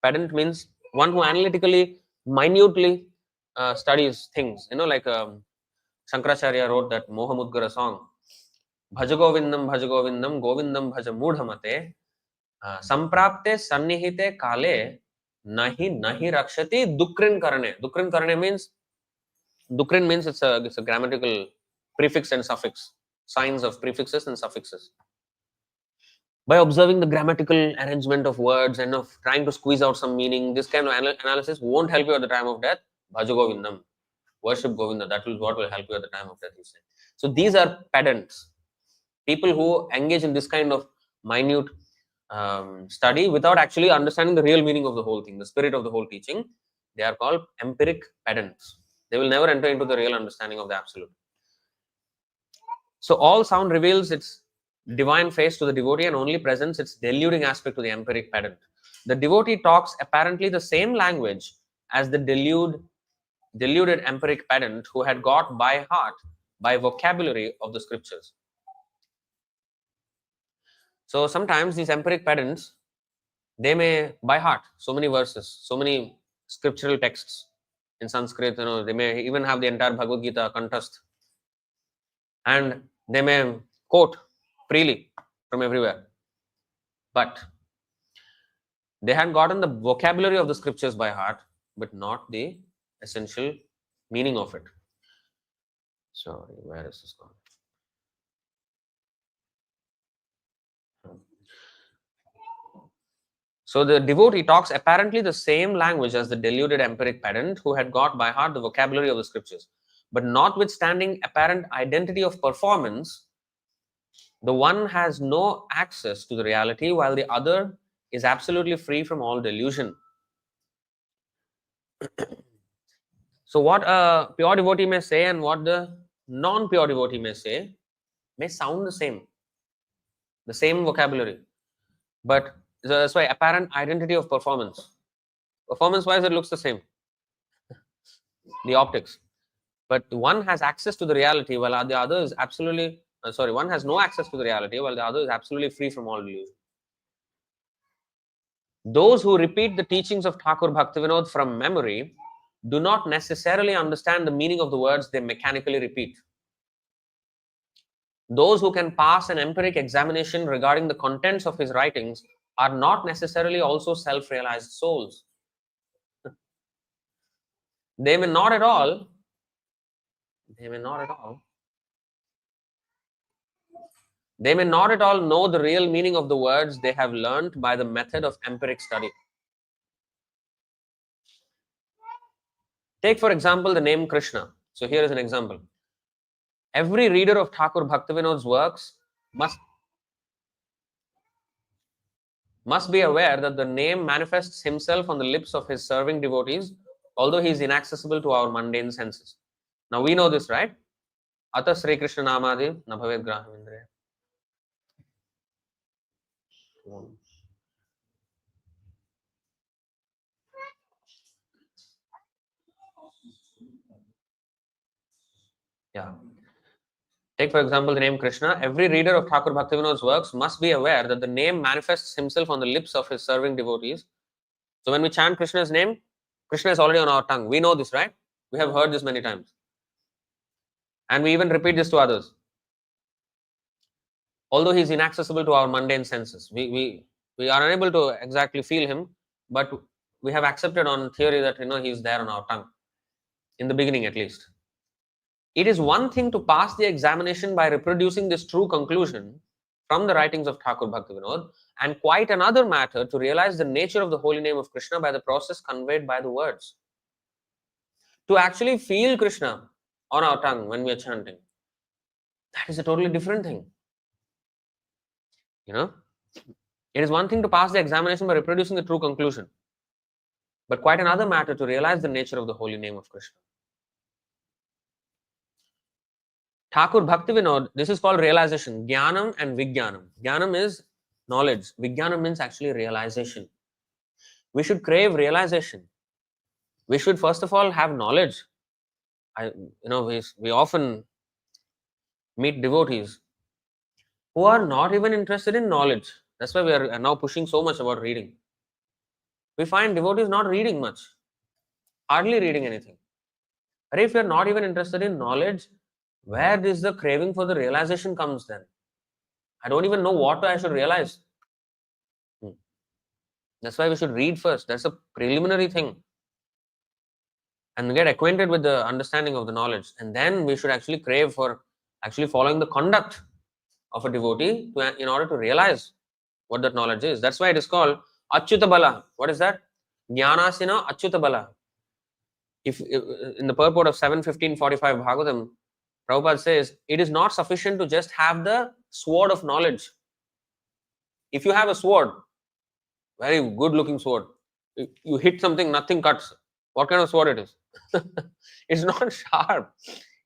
[SPEAKER 1] Pedant means one who analytically, minutely studies things. Like Shankaracharya wrote that Mohamudgara song, Bhajagovindam, Bhajagovindam, Govindam Bhaja Mudhamate, Samprapte Sannihite Kale, Nahi Rakshati, Dukrin Karane. Dukrin Karane means, Dukrin means it's a grammatical prefix and suffix, signs of prefixes and suffixes. By observing the grammatical arrangement of words and of trying to squeeze out some meaning, this kind of analysis won't help you at the time of death. Bhaja Govindam, worship Govinda, that will what will help you at the time of death, he said. So these are pedants, people who engage in this kind of minute study without actually understanding the real meaning of the whole thing, the spirit of the whole teaching. They are called empiric pedants. They will never enter into the real understanding of the absolute. So all sound reveals its divine face to the devotee and only presents its deluding aspect to the empiric pedant. The devotee talks apparently the same language as the deluded empiric pedant who had got by heart, by vocabulary of the scriptures. So sometimes these empiric pedants, they may by heart so many verses, so many scriptural texts in Sanskrit, they may even have the entire Bhagavad Gita context, and they may quote freely from everywhere, but they had gotten the vocabulary of the scriptures by heart, but not the essential meaning of it. Sorry, where is this gone? So the devotee talks apparently the same language as the deluded empiric pedant who had got by heart the vocabulary of the scriptures. But notwithstanding apparent identity of performance, the one has no access to the reality while the other is absolutely free from all delusion. So what a pure devotee may say and what the non-pure devotee may say may sound the same vocabulary. But that's why apparent identity of performance. Performance-wise, it looks the same, the optics. But one has access to the reality while the other is absolutely, one has no access to the reality while the other is absolutely free from all delusion. Those who repeat the teachings of Thakur Bhaktivinoda from memory do not necessarily understand the meaning of the words they mechanically repeat. Those who can pass an empiric examination regarding the contents of his writings are not necessarily also self-realized souls. They may not at all know the real meaning of the words they have learnt by the method of empiric study. Take, for example, the name Krishna. So here is an example. Every reader of Thakur Bhaktivinoda's works must be aware that the name manifests himself on the lips of his serving devotees, although he is inaccessible to our mundane senses. Now we know this, right? Ata Sri Krishna Namadi na bhavet graham indriya. Yeah. Take, for example, the name Krishna. Every reader of Thakur Bhaktivinoda's works must be aware that the name manifests himself on the lips of his serving devotees. So when we chant Krishna's name, Krishna is already on our tongue. We know this, right? We have heard this many times. And we even repeat this to others. Although he is inaccessible to our mundane senses. We are unable to exactly feel him, but we have accepted on theory that he is there on our tongue. In the beginning at least. It is one thing to pass the examination by reproducing this true conclusion from the writings of Thakur Bhaktivinoda, and quite another matter to realize the nature of the holy name of Krishna by the process conveyed by the words. To actually feel Krishna on our tongue when we are chanting, that is a totally different thing. It is one thing to pass the examination by reproducing the true conclusion, but quite another matter to realize the nature of the holy name of Krishna. Thakur Bhaktivinoda, this is called realization, Jnanam and Vijnanam. Jnanam is knowledge. Vijnana means actually realization. We should crave realization. We should first of all have knowledge. We often meet devotees who are not even interested in knowledge. That's why we are now pushing so much about reading. We find devotees not reading much, hardly reading anything. But if you're not even interested in knowledge, where is the craving for the realization comes then? I don't even know what I should realize. That's why we should read first. That's a preliminary thing. And get acquainted with the understanding of the knowledge. And then we should actually crave for actually following the conduct of a devotee in order to realize what that knowledge is. That's why it is called Achyuta Bala. What is that? Jnanasina Achyuta Bala. If in the purport of 7.15.45 Bhagavatam, Prabhupada says, it is not sufficient to just have the sword of knowledge. If you have a sword, very good looking sword, you hit something, nothing cuts. What kind of sword it is? It's not sharp.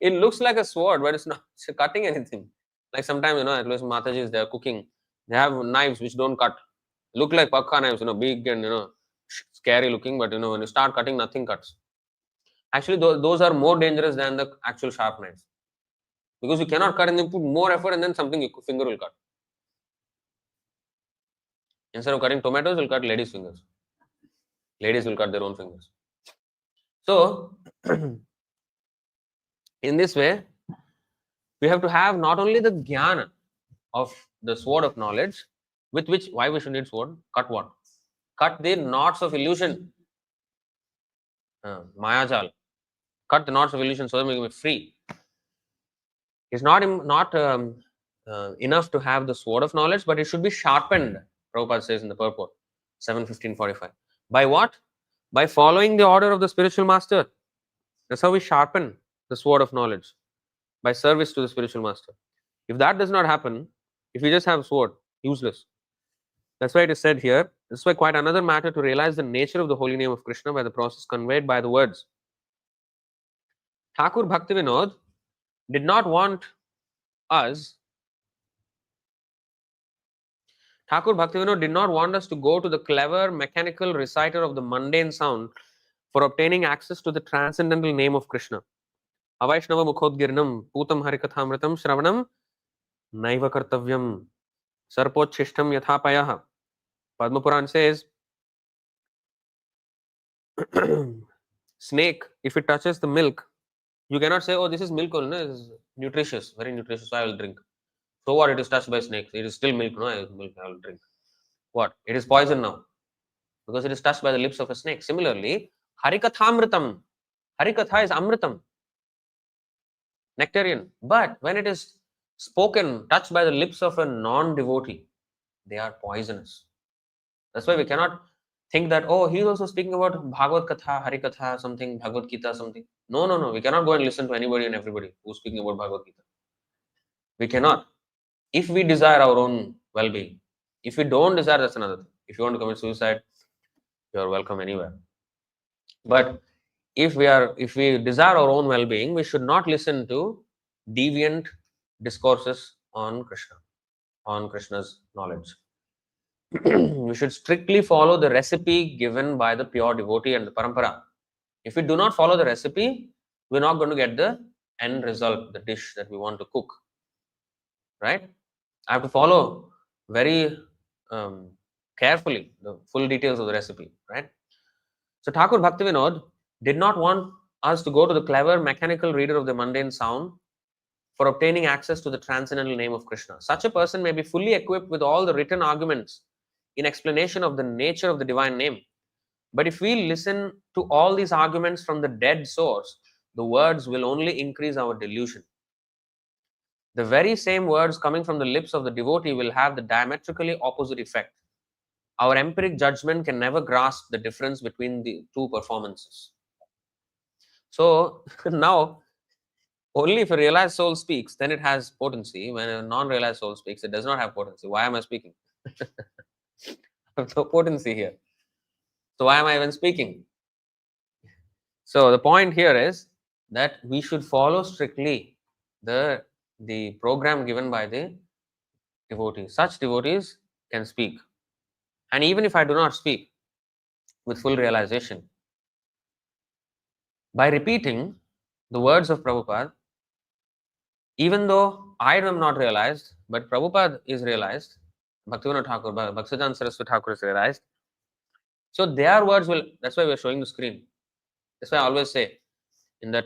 [SPEAKER 1] It looks like a sword, but it's not cutting anything. Like sometimes, at least Matajis, they are cooking. They have knives which don't cut. Look like pakka knives, big and, scary looking, but, when you start cutting, nothing cuts. Actually, those are more dangerous than the actual sharp knives. Because you cannot cut and then put more effort and then something your finger will cut. Instead of cutting tomatoes, you'll cut ladies' fingers. Ladies will cut their own fingers. So, in this way, we have to have not only the jnana of the sword of knowledge, with which, why we should need sword? Cut what? Cut the knots of illusion. Mayajal. Cut the knots of illusion so that we can be free. It's not enough to have the sword of knowledge, but it should be sharpened, Prabhupada says in the purport, 7.15.45. By what? By following the order of the spiritual master. That's how we sharpen the sword of knowledge, by service to the spiritual master. If that does not happen, if you just have a sword, useless. That's why it is said here, this is why quite another matter to realize the nature of the holy name of Krishna by the process conveyed by the words. Thakur Bhaktivinoda did not want us Thakur Bhaktivinoda did not want us to go to the clever mechanical reciter of the mundane sound for obtaining access to the transcendental name of Krishna. Avaishnava mukhodgirnam putam harikathamritam shravanam naiva kartavyam sarpochishtam yathapayah. Padma Puran says, snake, if it touches the milk, you cannot say, oh, this is milk only, no? It is nutritious, very nutritious, so I will drink. So what? It is touched by snakes. It is still milk, no? I will drink. What? It is poison now, because it is touched by the lips of a snake. Similarly, harikathamritam. Harikatha is amritam, nectarian. But when it is spoken, touched by the lips of a non-devotee, they are poisonous. That's why we cannot think that, oh, he is also speaking about Bhagavad Katha, Harikatha, something, Bhagavad Gita, something. No. We cannot go and listen to anybody and everybody who's speaking about Bhagavad Gita. We cannot. If we desire our own well-being. If we don't desire, that's another thing. If you want to commit suicide, you are welcome anywhere. But if we desire our own well-being, we should not listen to deviant discourses on Krishna, on Krishna's knowledge. We should strictly follow the recipe given by the pure devotee and the parampara. If we do not follow the recipe, we're not going to get the end result, the dish that we want to cook. Right? I have to follow very carefully the full details of the recipe. Right? So Thakur Bhaktivinoda did not want us to go to the clever mechanical reader of the mundane sound for obtaining access to the transcendental name of Krishna. Such a person may be fully equipped with all the written arguments in explanation of the nature of the divine name. But if we listen to all these arguments from the dead source, the words will only increase our delusion. The very same words coming from the lips of the devotee will have the diametrically opposite effect. Our empiric judgment can never grasp the difference between the two performances. So now, only if a realized soul speaks, then it has potency. When a non-realized soul speaks, it does not have potency. Why am I speaking? No potency here. So why am I even speaking? So the point here is that we should follow strictly the program given by the devotees. Such devotees can speak. And even if I do not speak with full realization, by repeating the words of Prabhupada, even though I am not realized, but Prabhupada is realized, Bhaktivinoda Ṭhākura, Bhaktisiddhanta Saraswati Thakur is realized. So their words will, that's why we are showing the screen. That's why I always say in that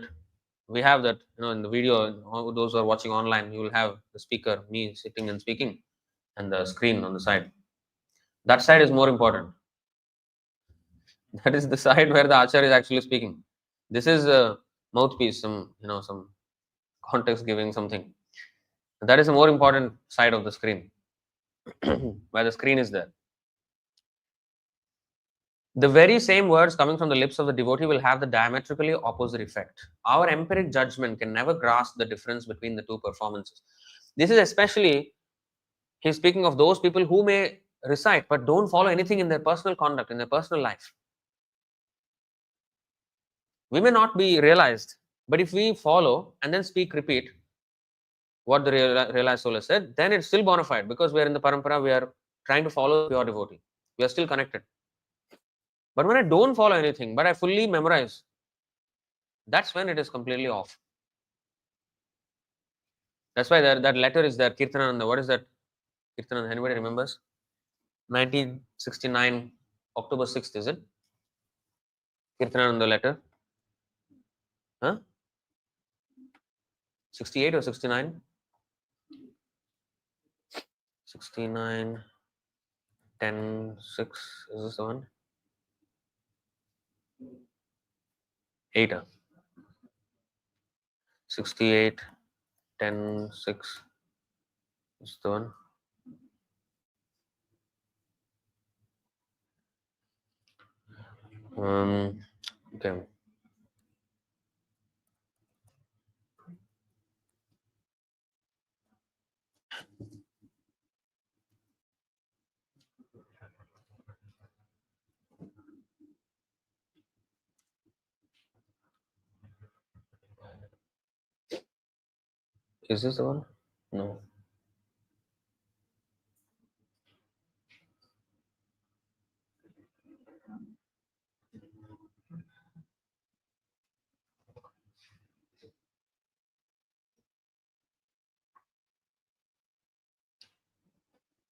[SPEAKER 1] we have that, in the video, all those who are watching online, you will have the speaker, me sitting and speaking, and the screen on the side. That side is more important. That is the side where the Acharya is actually speaking. This is a mouthpiece, some context giving something. That is a more important side of the screen, where the screen is there. The very same words coming from the lips of the devotee will have the diametrically opposite effect. Our empiric judgment can never grasp the difference between the two performances. This is especially, he's speaking of those people who may recite but don't follow anything in their personal conduct, in their personal life. We may not be realized, but if we follow and then speak, repeat what the realized soul has said, then it's still bona fide because we are in the parampara, we are trying to follow the pure devotee. We are still connected. But when I don't follow anything, but I fully memorize, that's when it is completely off. That's why that letter is there, Kirtananda. What is that? Kirtananda, anybody remembers? 1969, October 6th, is it? Kirtananda letter. Huh? 68 or 69? 69, 10, 6. Is this the one? 8. 68, 10, 6. Is the one? Okay. Is this the one? No.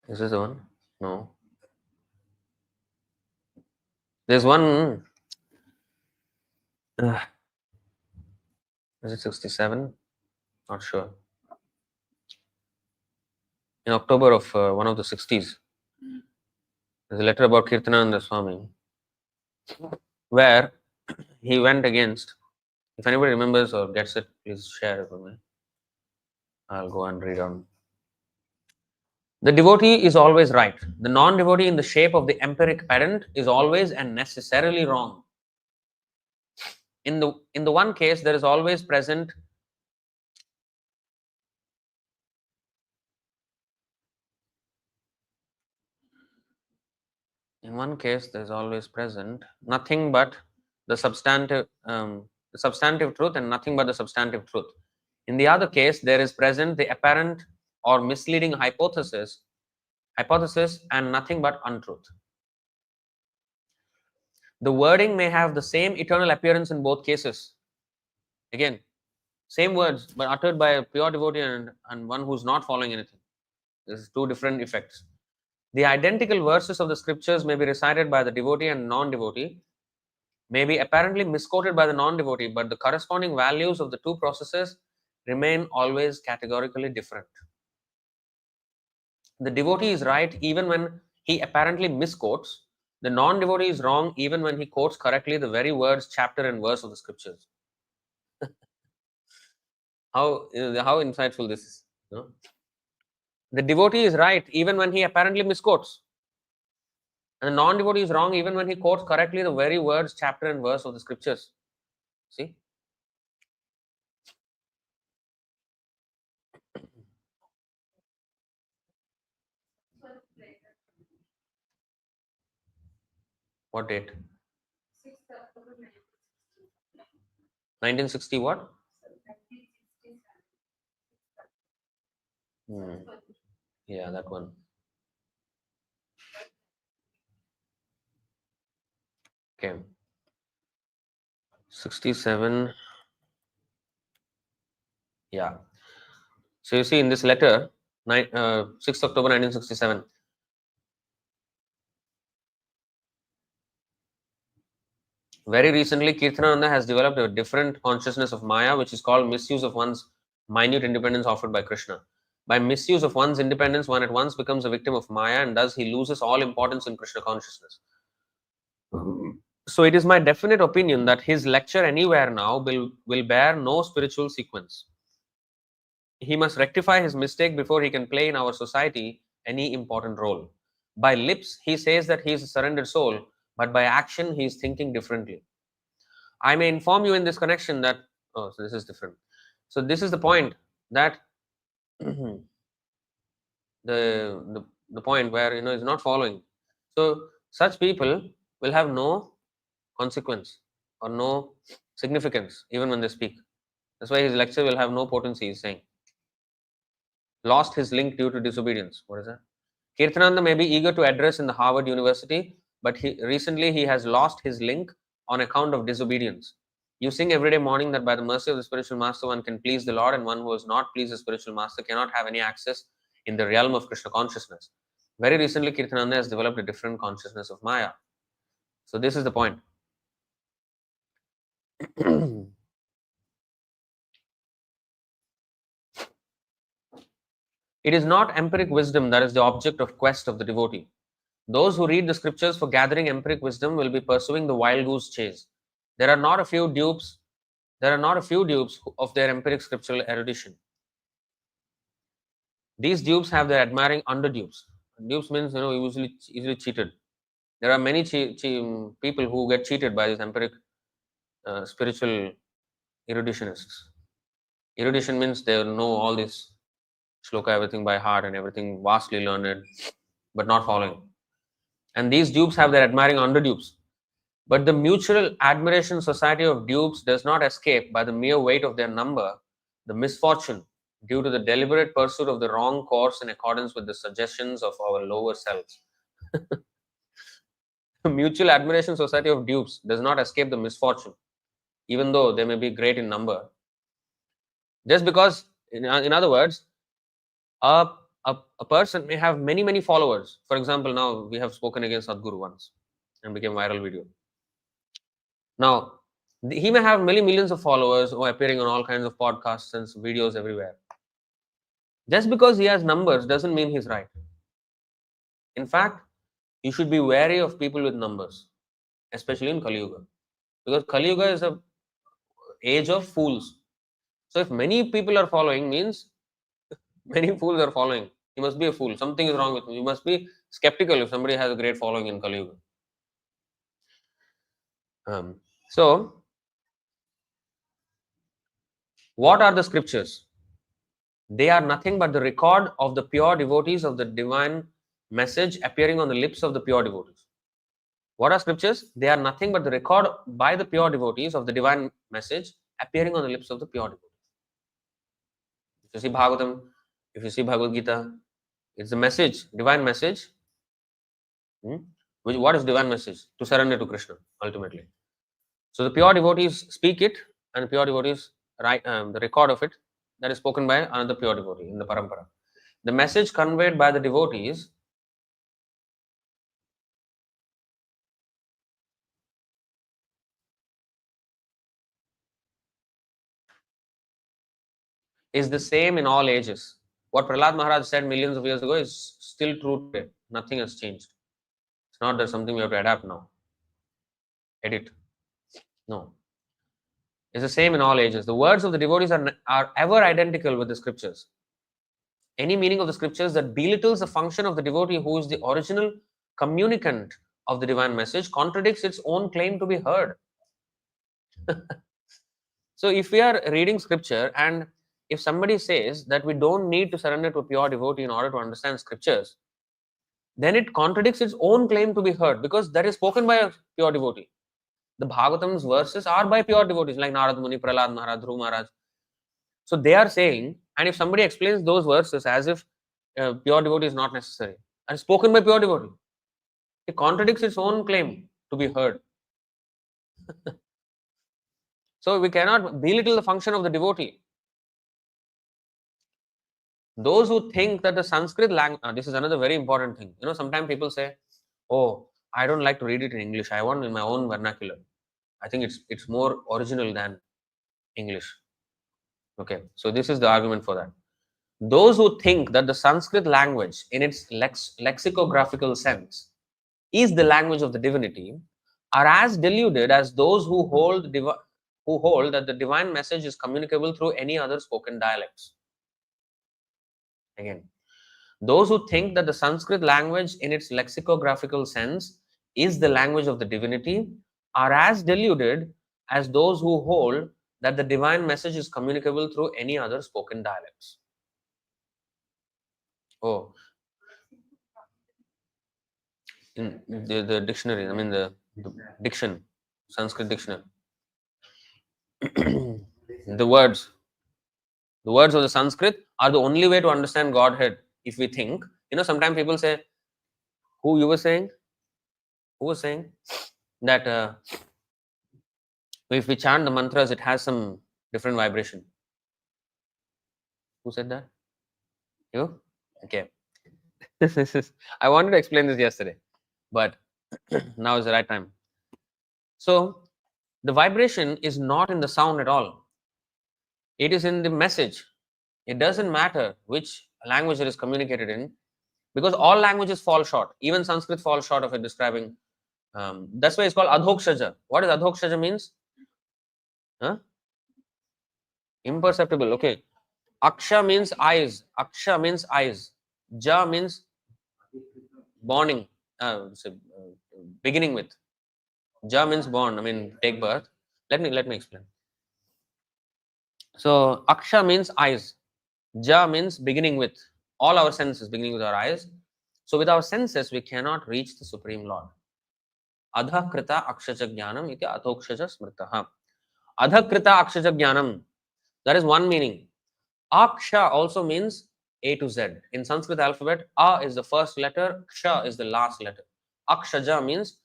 [SPEAKER 1] Is this the one? No. There's one. Is it 67? Not sure. In October of one of the 60s, there's a letter about Kirtananda Swami where he went against. If anybody remembers or gets it, please share it with me. I'll go and read on. The devotee is always right. The non-devotee in the shape of the empiric parent is always and necessarily wrong. In the one case, there is always present nothing but the substantive truth and nothing but the substantive truth. In the other case, there is present the apparent or misleading hypothesis and nothing but untruth. The wording may have the same eternal appearance in both cases. Again, same words, but uttered by a pure devotee and one who's not following anything. There's two different effects. The identical verses of the scriptures may be recited by the devotee and non-devotee, may be apparently misquoted by the non-devotee, but the corresponding values of the two processes remain always categorically different. The devotee is right even when he apparently misquotes. The non-devotee is wrong even when he quotes correctly the very words, chapter, and verse of the scriptures. How insightful this is. No? The devotee is right even when he apparently misquotes. And the non-devotee is wrong even when he quotes correctly the very words, chapter, and verse of the scriptures. See? What date? 1960 what? Yeah, that one. Okay. 67. Yeah. So you see in this letter, 6th October 1967, very recently, Kirtananda has developed a different consciousness of Maya, which is called misuse of one's minute independence offered by Krishna. By misuse of one's independence, one at once becomes a victim of Maya, and thus he loses all importance in Krishna consciousness. So it is my definite opinion that his lecture anywhere now will bear no spiritual sequence. He must rectify his mistake before he can play in our society any important role. By lips, he says that he is a surrendered soul, but by action, he is thinking differently. I may inform you in this connection that, oh, so this is different. So this is the point that the, the point where is not following. So such people will have no consequence or no significance even when they speak. That's why his lecture will have no potency. He's saying lost his link due to disobedience. What is that? Kirtananda may be eager to address in the Harvard University, but recently he has lost his link on account of disobedience. You sing every day morning that by the mercy of the spiritual master one can please the Lord, and one who has not pleased the spiritual master cannot have any access in the realm of Krishna consciousness. Very recently, Kirtananda has developed a different consciousness of Maya. So this is the point. It is not empiric wisdom that is the object of quest of the devotee. Those who read the scriptures for gathering empiric wisdom will be pursuing the wild goose chase. There are not a few dupes. There are not a few dupes of their empiric scriptural erudition. These dupes have their admiring under dupes. Dupes means easily cheated. There are many people who get cheated by these empiric spiritual eruditionists. Erudition means they know all this shloka, everything by heart and everything vastly learned, but not following. And these dupes have their admiring under dupes. But the mutual admiration society of dupes does not escape by the mere weight of their number the misfortune due to the deliberate pursuit of the wrong course in accordance with the suggestions of our lower selves. The mutual admiration society of dupes does not escape the misfortune, even though they may be great in number. Just because, in other words, a person may have many followers. For example, now we have spoken against Sadhguru once and became viral video. Now, he may have millions of followers or appearing on all kinds of podcasts and videos everywhere. Just because he has numbers doesn't mean he's right. In fact, you should be wary of people with numbers, especially in Kali Yuga. Because Kali Yuga is a age of fools. So if many people are following, means many fools are following. You must be a fool. Something is wrong with you. You must be skeptical if somebody has a great following in Kali Yuga. So, what are the scriptures? They are nothing but the record of the pure devotees of the divine message appearing on the lips of the pure devotees. What are scriptures? They are nothing but the record by the pure devotees of the divine message appearing on the lips of the pure devotees. If you see Bhagavatam, if you see Bhagavad Gita, it's the message, divine message. What is divine message? To surrender to Krishna, ultimately. So the pure devotees speak it, and the pure devotees write the record of it that is spoken by another pure devotee in the parampara. The message conveyed by the devotees is the same in all ages. What Prahlad Maharaj said millions of years ago is still true today. Nothing has changed. It's not that something we have to adapt now. Edit. No. It's the same in all ages. The words of the devotees are ever identical with the scriptures. Any meaning of the scriptures that belittles the function of the devotee who is the original communicant of the divine message contradicts its own claim to be heard. So if we are reading scripture and if somebody says that we don't need to surrender to a pure devotee in order to understand scriptures, then it contradicts its own claim to be heard because that is spoken by a pure devotee. The Bhagavatam's verses are by pure devotees like Narad Muni, Prahlad Maharaj, Dhruv Maharaj. So they are saying, and if somebody explains those verses as if pure devotee is not necessary and spoken by pure devotee, it contradicts its own claim to be heard. So we cannot belittle the function of the devotee. Those who think that the Sanskrit language, this is another very important thing. Sometimes people say, "Oh, I don't like to read it in English. I want in my own vernacular. I think it's more original than English." Okay, so this is the argument for that. Those who think that the Sanskrit language, in its lexicographical sense, is the language of the divinity, are as deluded as those who hold that the divine message is communicable through any other spoken dialects. Again, those who think that the Sanskrit language, in its lexicographical sense, is the language of the divinity, are as deluded as those who hold that the divine message is communicable through any other spoken dialects. Oh, in the dictionary, I mean the diction, Sanskrit dictionary. the words of the Sanskrit are the only way to understand Godhead. If we think, sometimes people say, who you were saying? Who was saying that if we chant the mantras, it has some different vibration? Who said that? You? Okay. I wanted to explain this yesterday, but now is the right time. So, the vibration is not in the sound at all. It is in the message. It doesn't matter which language it is communicated in, because all languages fall short. Even Sanskrit falls short of it describing. That's why it's called adhokshaja. What does adhokshaja means? Huh? Imperceptible. Okay. Aksha means eyes. Aksha means eyes. Ja means borning. Beginning with. Ja means born. I mean, take birth. Let me explain. So Aksha means eyes. Ja means beginning with. All our senses beginning with our eyes. So with our senses, we cannot reach the Supreme Lord. Adhakrita akshaja jnanam iti adhokshaja smritaha. Adhakrita akshaja jnanam. That is one meaning. Aksha also means A to Z. In Sanskrit alphabet, A is the first letter, Ksha is the last letter. Akshaja means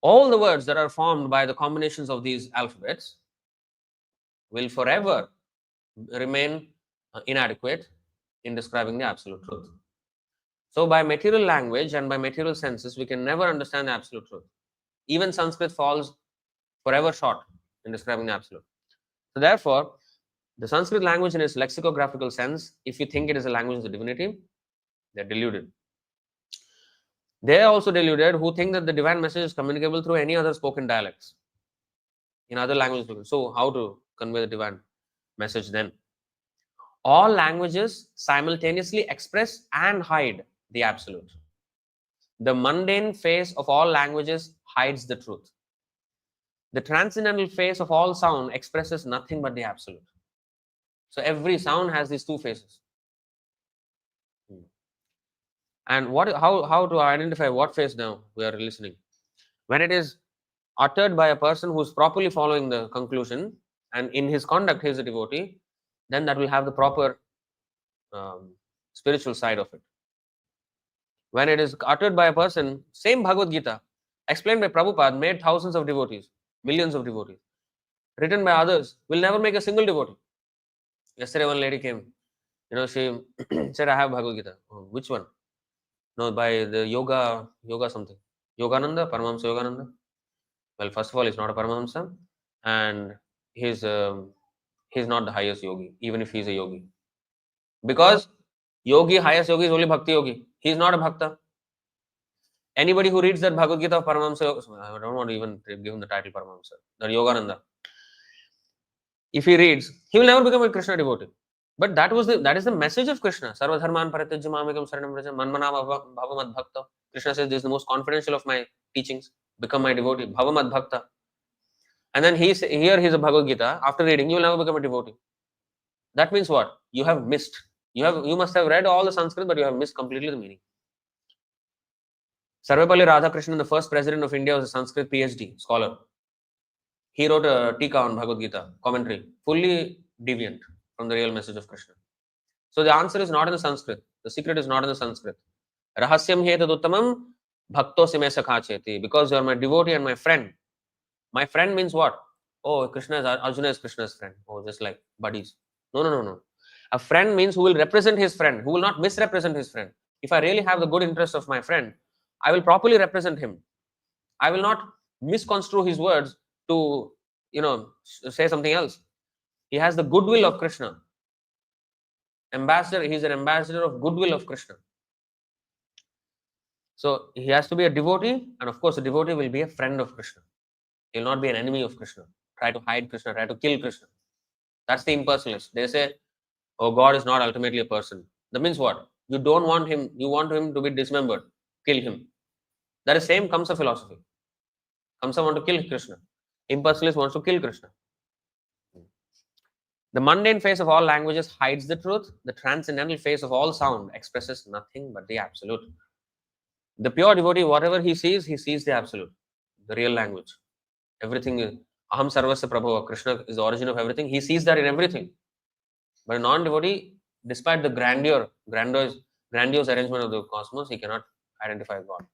[SPEAKER 1] all the words that are formed by the combinations of these alphabets will forever remain inadequate in describing the absolute truth. So by material language and by material senses, we can never understand the absolute truth. Even Sanskrit falls forever short in describing the absolute. So therefore, the Sanskrit language in its lexicographical sense, if you think it is a language of the divinity, they're deluded. They are also deluded who think that the divine message is communicable through any other spoken dialects in other languages. So how to convey the divine message then? All languages simultaneously express and hide the absolute. The mundane face of all languages hides the truth. The transcendental face of all sound expresses nothing but the absolute. So every sound has these two faces. And how to identify what face now we are listening? When it is uttered by a person who is properly following the conclusion and in his conduct he is a devotee, then that will have the proper spiritual side of it. When it is uttered by a person, same Bhagavad Gita, explained by Prabhupada, made thousands of devotees, millions of devotees. Written by others, will never make a single devotee. Yesterday one lady came, she said, I have Bhagavad Gita. Oh, which one? No, by the yoga something. Yogananda, Paramahamsa Yogananda. Well, first of all, he's not a Paramahamsa, and he's not the highest yogi, even if he's a yogi. Because highest yogi is only Bhakti Yogi. He's not a Bhakta. Anybody who reads that Bhagavad Gita of Paramahamsa, I don't want to even give him the title Paramahamsa, that Yogananda. If he reads, he will never become a Krishna devotee. But that is the message of Krishna. Sarva dharman parityajya mamekam saranam vraja manmana bhavamad bhakta. Krishna says this is the most confidential of my teachings. Become my devotee. Bhavamad bhakta. And then he's a Bhagavad Gita. After reading, you will never become a devotee. That means what? You have missed. You must have read all the Sanskrit, but you have missed completely the meaning. Sarvepalli Radhakrishnan, the first president of India, was a Sanskrit PhD scholar. He wrote a Tika on Bhagavad Gita, commentary, fully deviant from the real message of Krishna. So the answer is not in the Sanskrit. The secret is not in the Sanskrit. Rahasyam he tad uttamam Bhakto sime sakha cheti, because you are my devotee and my friend. My friend means what? Oh, Arjuna is Krishna's friend. Oh, just like buddies. No, no, no, no. A friend means who will represent his friend, who will not misrepresent his friend. If I really have the good interest of my friend, I will properly represent him. I will not misconstrue his words to, say something else. He has the goodwill of Krishna. Ambassador, he is an ambassador of goodwill of Krishna. So he has to be a devotee, and of course, a devotee will be a friend of Krishna. He will not be an enemy of Krishna. Try to hide Krishna, try to kill Krishna. That's the impersonalist. They say, oh, God is not ultimately a person. That means what? You don't want him, you want him to be dismembered. Kill him. That is same Kamsa philosophy. Kamsa want to kill Krishna. Impersonalist wants to kill Krishna. The mundane face of all languages hides the truth. The transcendental face of all sound expresses nothing but the absolute. The pure devotee, whatever he sees the absolute, the real language. Everything is Aham Sarvasya Prabhava. Krishna is the origin of everything. He sees that in everything. But a non-devotee, despite the grandiose arrangement of the cosmos, he cannot identify God.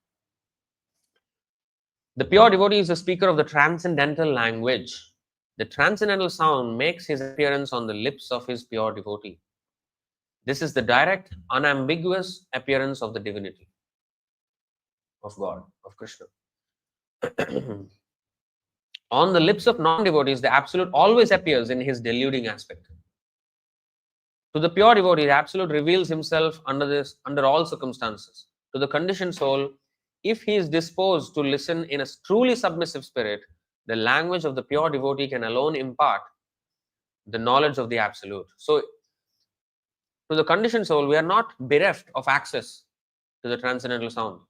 [SPEAKER 1] The pure devotee is the speaker of the transcendental language. The transcendental sound makes his appearance on the lips of his pure devotee. This is the direct, unambiguous appearance of the divinity of God, of Krishna. On the lips of non-devotees, the absolute always appears in his deluding aspect. To the pure devotee, the absolute reveals himself under all circumstances. To the conditioned soul, if he is disposed to listen in a truly submissive spirit, the language of the pure devotee can alone impart the knowledge of the absolute. So, to the conditioned soul, we are not bereft of access to the transcendental sound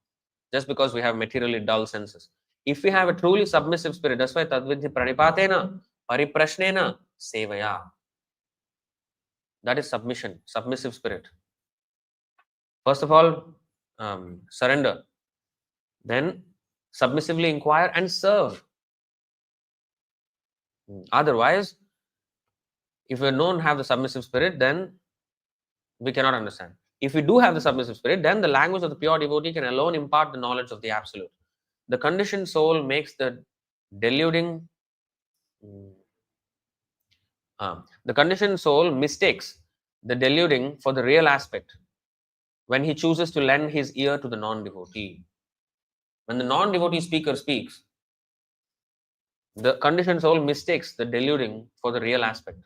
[SPEAKER 1] just because we have materially dull senses. If we have a truly submissive spirit, that's why Tattvavit pranipatena pariprashnena sevaya. That is submission, submissive spirit. First of all, surrender. Then submissively inquire and serve. Otherwise, if we don't have the submissive spirit, then we cannot understand. If we do have the submissive spirit, then the language of the pure devotee can alone impart the knowledge of the absolute. The conditioned soul makes the deluding, the conditioned soul mistakes the deluding for the real aspect when he chooses to lend his ear to the non-devotee. When the non-devotee speaker speaks, the conditioned soul mistakes the deluding for the real aspect.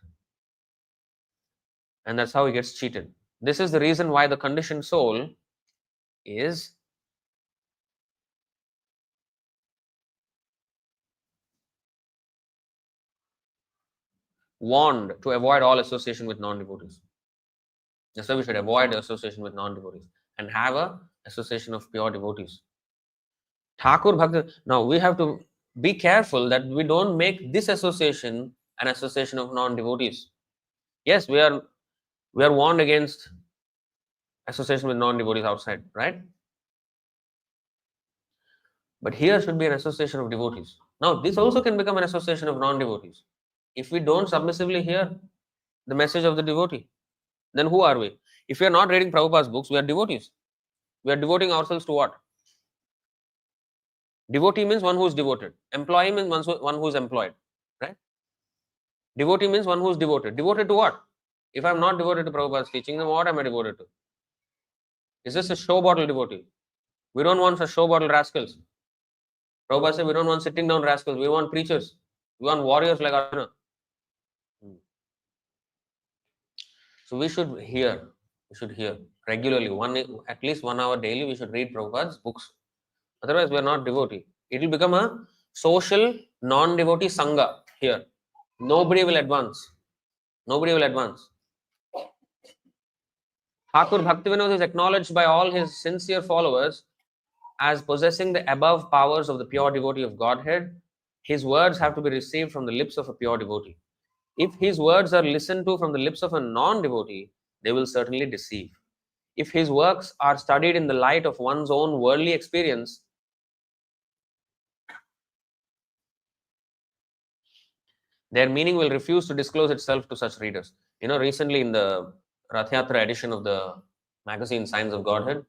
[SPEAKER 1] And that's how he gets cheated. This is the reason why the conditioned soul is warned to avoid all association with non-devotees. That's why we should avoid association with non-devotees and have a association of pure devotees. Thakur Bhakti. Now we have to be careful that we don't make this association an association of non-devotees. Yes, we are warned against association with non-devotees outside, right? But here should be an association of devotees. Now this also can become an association of non-devotees. If we don't submissively hear the message of the devotee, then who are we? If we are not reading Prabhupada's books, we are devotees. We are devoting ourselves to what? Devotee means one who is devoted. Employee means one who is employed. Right? Devotee means one who is devoted. Devoted to what? If I am not devoted to Prabhupada's teaching, then what am I devoted to? Is this a show bottle devotee? We don't want such show bottle rascals. Prabhupada said we don't want sitting down rascals. We want preachers. We want warriors like Arjuna. So we should hear. We should hear regularly. At least 1 hour daily. We should read Prabhupada's books. Otherwise, we are not devotee. It will become a social non-devotee sangha here. Nobody will advance. Nobody will advance. Thakur Bhaktivinoda is acknowledged by all his sincere followers as possessing the above powers of the pure devotee of Godhead. His words have to be received from the lips of a pure devotee. If his words are listened to from the lips of a non-devotee, they will certainly deceive. If his works are studied in the light of one's own worldly experience, their meaning will refuse to disclose itself to such readers. Recently in the Rath Yatra edition of the magazine Signs of Godhead,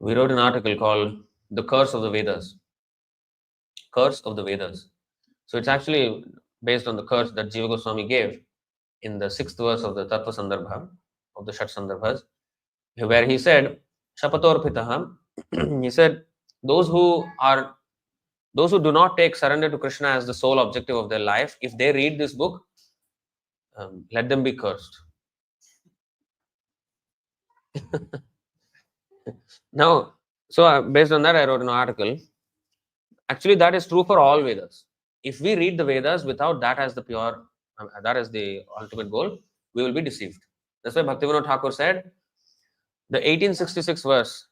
[SPEAKER 1] we wrote an article called the curse of the Vedas. Curse of the Vedas. So it's actually based on the curse that Jiva Goswami gave in the 6th verse of the Tattva Sandarbha, of the Shat Sandarbhas, where he said, Shapatorpitaha, he said, those who do not take surrender to Krishna as the sole objective of their life, if they read this book, let them be cursed. Now, so based on that, I wrote an article. Actually, that is true for all Vedas. If we read the Vedas without that as the pure, that as the ultimate goal, we will be deceived. That's why Bhaktivinoda Ṭhākura said, the 1866 verse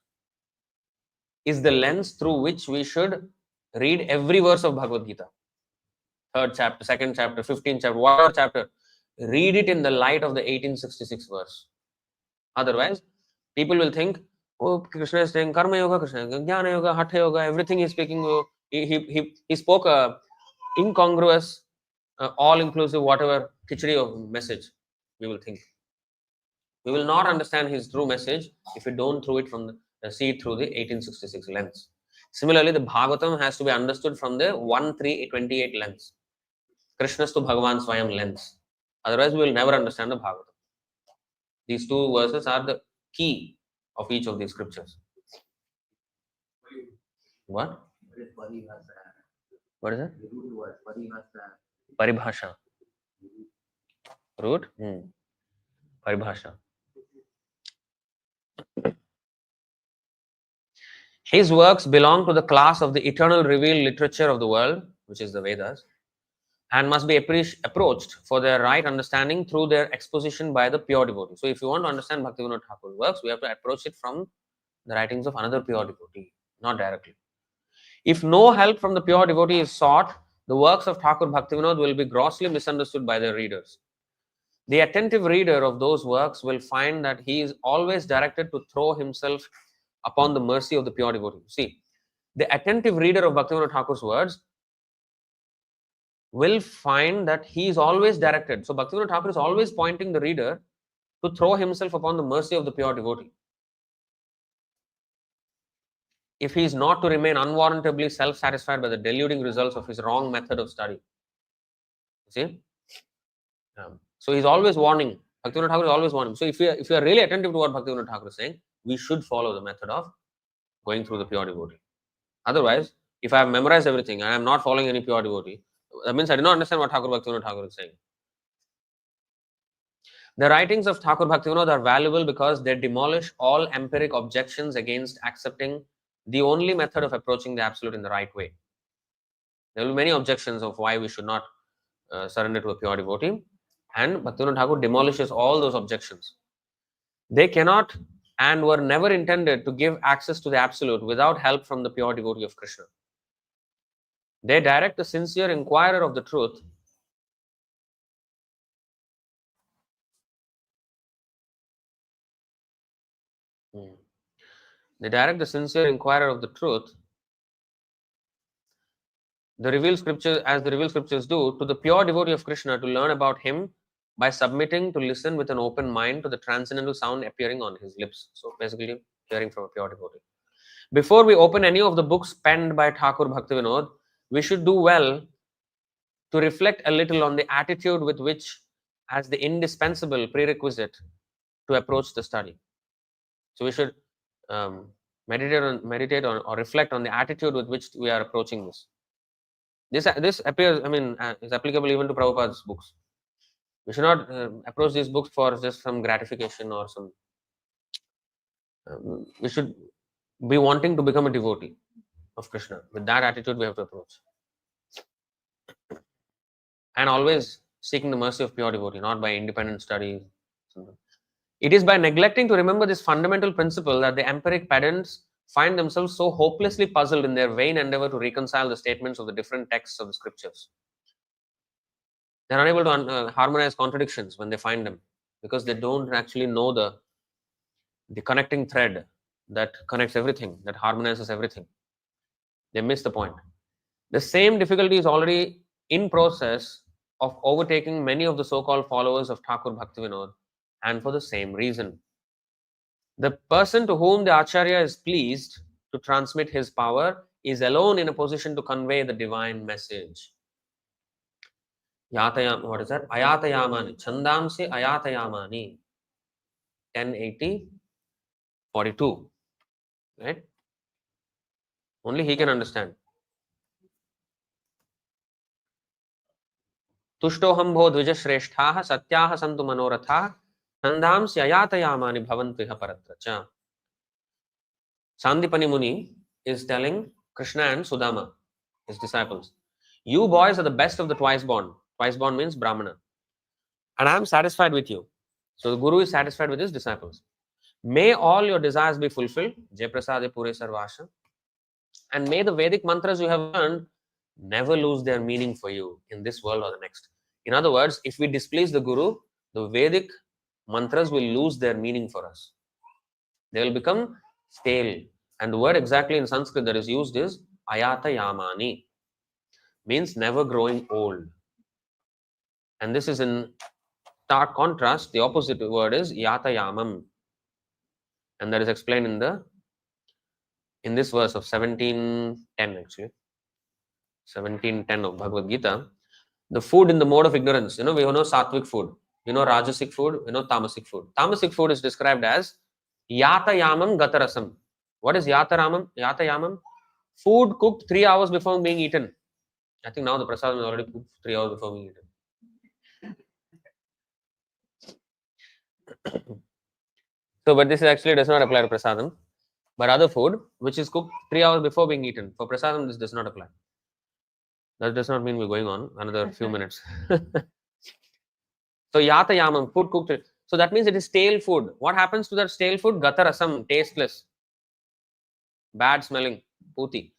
[SPEAKER 1] is the lens through which we should read every verse of Bhagavad Gita. 3rd chapter, 2nd chapter, 15th chapter, whatever chapter, read it in the light of the 1866 verse. Otherwise, people will think, oh, Krishna is saying karma yoga, Krishna is jnana yoga, hatha yoga, everything he is speaking. He spoke a incongruous, all-inclusive, whatever khichdi of message. We will think. We will not understand his true message if we don't see it through the 1866 lens. Similarly, the Bhagavatam has to be understood from the 1328 lens. Krishna's to Bhagavan Swayam lens. Otherwise, we will never understand the Bhagavatam. These two verses are the key of each of these scriptures. What? What is it? Paribhasha. Root? Paribhasha. His works belong to the class of the eternal revealed literature of the world, which is the Vedas, and must be approached for their right understanding through their exposition by the pure devotee. So, if you want to understand Bhaktivinoda Ṭhākura's works, we have to approach it from the writings of another pure devotee, not directly. If no help from the pure devotee is sought, the works of Ṭhākur Bhaktivinoda will be grossly misunderstood by their readers. The attentive reader of those works will find that he is always directed to throw himself upon the mercy of the pure devotee. See, the attentive reader of Bhaktivinoda Ṭhākur's words will find that he is always directed. So, Bhaktivinoda Ṭhākur is always pointing the reader to throw himself upon the mercy of the pure devotee. If he is not to remain unwarrantably self-satisfied by the deluding results of his wrong method of study. See? So, he's always warning. Bhaktivinoda Ṭhākur is always warning. So, if you are really attentive to what Bhaktivinoda Ṭhākur is saying, we should follow the method of going through the pure devotee. Otherwise, if I have memorized everything and I am not following any pure devotee, that means I did not understand what Bhaktivinoda Ṭhākur is saying. The writings of Ṭhākur Bhaktivinoda are valuable because they demolish all empiric objections against accepting the only method of approaching the absolute in the right way. There will be many objections of why we should not surrender to a pure devotee, and Bhaktivinoda Ṭhākur demolishes all those objections. They cannot and were never intended to give access to the absolute without help from the pure devotee of Krishna. They direct the sincere inquirer of the truth They direct the sincere inquirer of the truth, the revealed scriptures do, to the pure devotee of Krishna to learn about him by submitting to listen with an open mind to the transcendental sound appearing on his lips. So basically, hearing from a pure devotee. Before we open any of the books penned by Ṭhākur Bhaktivinoda, we should do well to reflect a little on the attitude with which, as the indispensable prerequisite to approach the study. So we should meditate on or reflect on the attitude with which we are approaching this. This appears, is applicable even to Prabhupada's books. We should not approach these books for just some gratification or some. We should be wanting to become a devotee of Krishna. With that attitude, we have to approach. And always seeking the mercy of pure devotee, not by independent study. It is by neglecting to remember this fundamental principle that the empiric pedants find themselves so hopelessly puzzled in their vain endeavor to reconcile the statements of the different texts of the scriptures. They are unable to harmonize contradictions when they find them, because they don't actually know the connecting thread that connects everything, that harmonizes everything. They miss the point. The same difficulty is already in process of overtaking many of the so-called followers of Ṭhākur Bhaktivinoda, and for the same reason. The person to whom the Acharya is pleased to transmit his power is alone in a position to convey the divine message. Yatayam, what is that? Ayatayamani. Chandamsi ayatayamani. 1080, 42. Right? Only he can understand. Tushtoham bho dvija shreshthah satyah santu manoratha chandamsi ayatayamani bhavantiha paratracha. Sandipani Muni is telling Krishna and Sudama, his disciples, you boys are the best of the twice born. Twice born means Brahmana. And I am satisfied with you. So the Guru is satisfied with his disciples. May all your desires be fulfilled. Jai Prasade Pure Sarvasha. And may the Vedic mantras you have learned never lose their meaning for you in this world or the next. In other words, if we displease the Guru, the Vedic mantras will lose their meaning for us. They will become stale. And the word exactly in Sanskrit that is used is ayata yamani, means never growing old. And this is in stark contrast. The opposite word is yata yamam, and that is explained in this verse of 1710 actually, 1710 of Bhagavad Gita. The food in the mode of ignorance. We know sattvic food, rajasic food, tamasic food. Tamasic food is described as yata yamam gatarasam. What is yata yamam? Food cooked 3 hours before being eaten. I think now the prasadam is already cooked 3 hours before being eaten. So, but this actually does not apply to prasadam. But other food, which is cooked 3 hours before being eaten, for prasadam, this does not apply. That does not mean we're going on another few minutes. So, yata yamam, food cooked. So, that means it is stale food. What happens to that stale food? Gatarasam, tasteless, bad smelling, puti.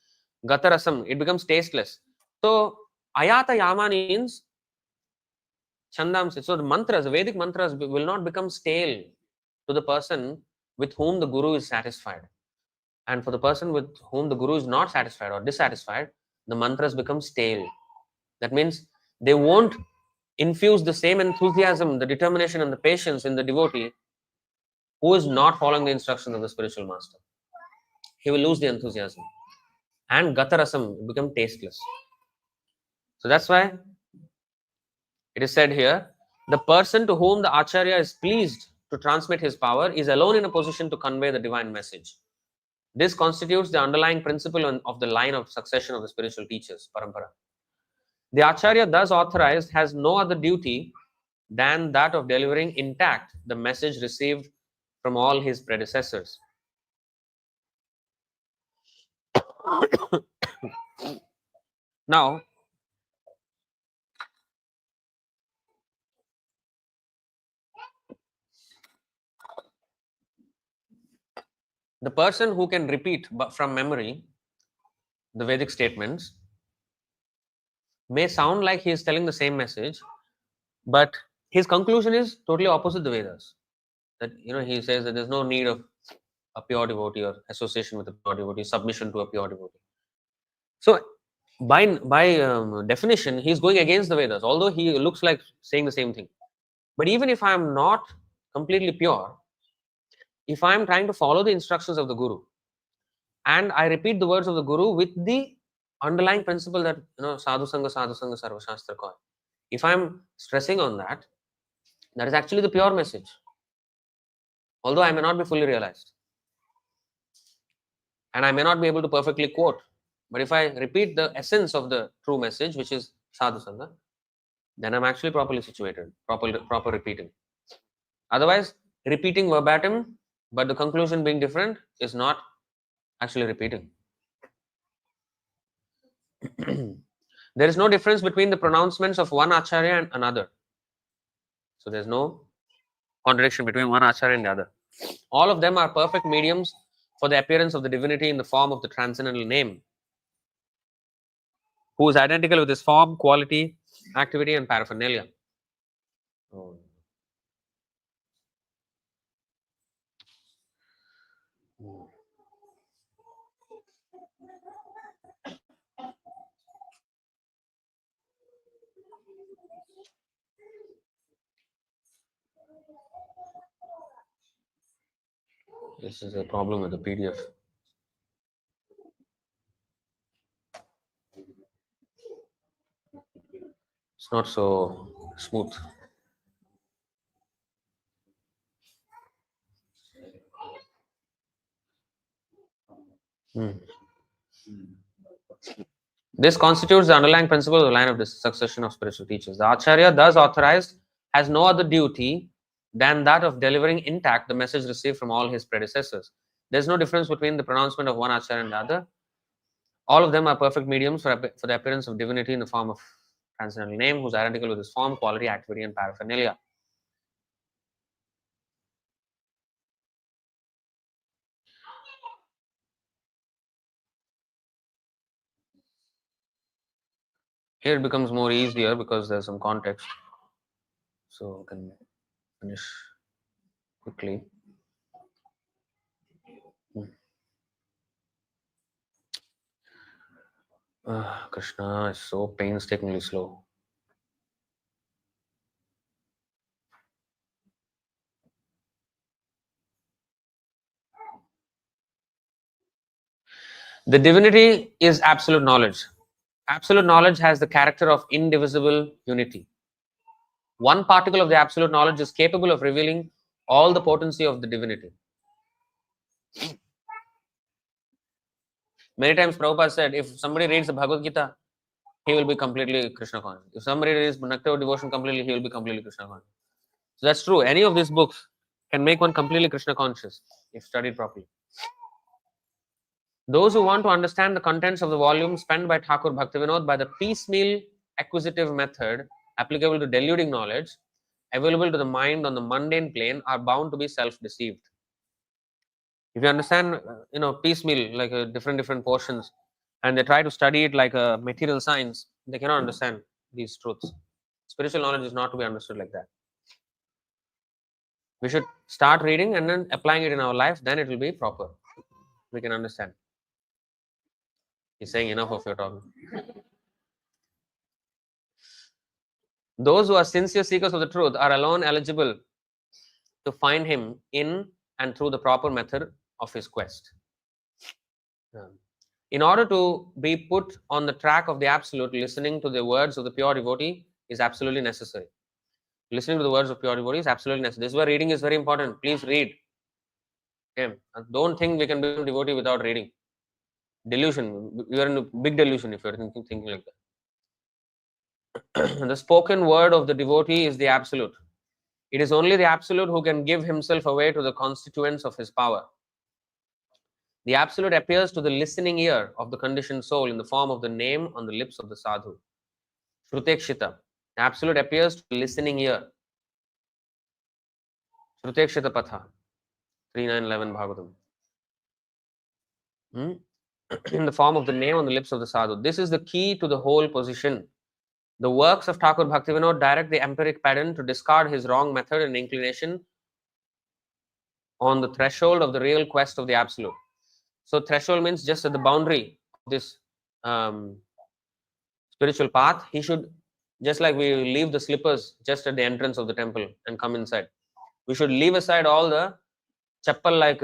[SPEAKER 1] Gatarasam, it becomes tasteless. So, ayata yama means chandamsi. So, the mantras, the Vedic mantras will not become stale to the person with whom the Guru is satisfied. And for the person with whom the Guru is not satisfied or dissatisfied, the mantras become stale. That means they won't infuse the same enthusiasm, the determination, and the patience in the devotee who is not following the instructions of the spiritual master. He will lose the enthusiasm. And gatarasam become tasteless. So that's why it is said here, the person to whom the Acharya is pleased to transmit his power is alone in a position to convey the divine message. This constitutes the underlying principle of the line of succession of the spiritual teachers, parampara. The Acharya thus authorized has no other duty than that of delivering intact the message received from all his predecessors. Now, the person who can repeat from memory the Vedic statements may sound like he is telling the same message, but his conclusion is totally opposite the Vedas. That he says that there's no need of a pure devotee or association with a pure devotee, submission to a pure devotee. So, by definition, he's going against the Vedas, although he looks like saying the same thing. But even if I am not completely pure, if I am trying to follow the instructions of the Guru, and I repeat the words of the Guru with the underlying principle that sadhu sangha sarva shastra koi. If I am stressing on that, that is actually the pure message, although I may not be fully realized, and I may not be able to perfectly quote. But if I repeat the essence of the true message, which is sadhu sangha, then I'm actually properly situated, proper repeating. Otherwise, repeating verbatim, but the conclusion being different is not actually repeating. There is no difference between the pronouncements of one acharya and another. So there's no contradiction between one acharya and the other. All of them are perfect mediums for the appearance of the divinity in the form of the transcendental name, who is identical with his form, quality, activity, and paraphernalia. Oh. This is a problem with the PDF. not so smooth. Hmm. This constitutes the underlying principle of the line of the succession of spiritual teachers. The Acharya, thus authorized, has no other duty than that of delivering intact the message received from all his predecessors. There is no difference between the pronouncement of one Acharya and the other. All of them are perfect mediums for the appearance of divinity in the form of transcendental name, who is identical with his form, quality, activity, and paraphernalia. Here it becomes more easier because there's some context, so we can finish quickly. Krishna is so painstakingly slow. The divinity is absolute knowledge. Absolute knowledge has the character of indivisible unity. One particle of the absolute knowledge is capable of revealing all the potency of the divinity. Many times Prabhupada said, if somebody reads the Bhagavad Gita, he will be completely Krishna conscious. If somebody reads Nectar of Devotion completely, he will be completely Krishna conscious. So that's true. Any of these books can make one completely Krishna conscious if studied properly. Those who want to understand the contents of the volumes penned by Thakur Bhaktivinoda by the piecemeal acquisitive method applicable to deluding knowledge, available to the mind on the mundane plane, are bound to be self-deceived. If you understand, piecemeal, like different portions, and they try to study it like a material science, they cannot understand these truths. Spiritual knowledge is not to be understood like that. We should start reading and then applying it in our life, then it will be proper. We can understand. He's saying enough of your talking. Those who are sincere seekers of the truth are alone eligible to find him in and through the proper method of his quest. In order to be put on the track of the absolute, listening to the words of the pure devotee is absolutely necessary. Listening to the words of pure devotee is absolutely necessary. This is why reading is very important. Please read. Okay? Don't think we can become devotee without reading. Delusion. You are in a big delusion if you are thinking like that. The spoken word of the devotee is the absolute. It is only the absolute who can give himself away to the constituents of his power. The absolute appears to the listening ear of the conditioned soul in the form of the name on the lips of the sadhu. Shrutekshita. The absolute appears to the listening ear. Shrutekshita Patha. 3911 Bhagavatam. In the form of the name on the lips of the sadhu. This is the key to the whole position. The works of Thakur Bhaktivinoda direct the empiric pedant to discard his wrong method and inclination on the threshold of the real quest of the absolute. So threshold means just at the boundary of this spiritual path. He should, just like we leave the slippers just at the entrance of the temple and come inside, we should leave aside all the chappal like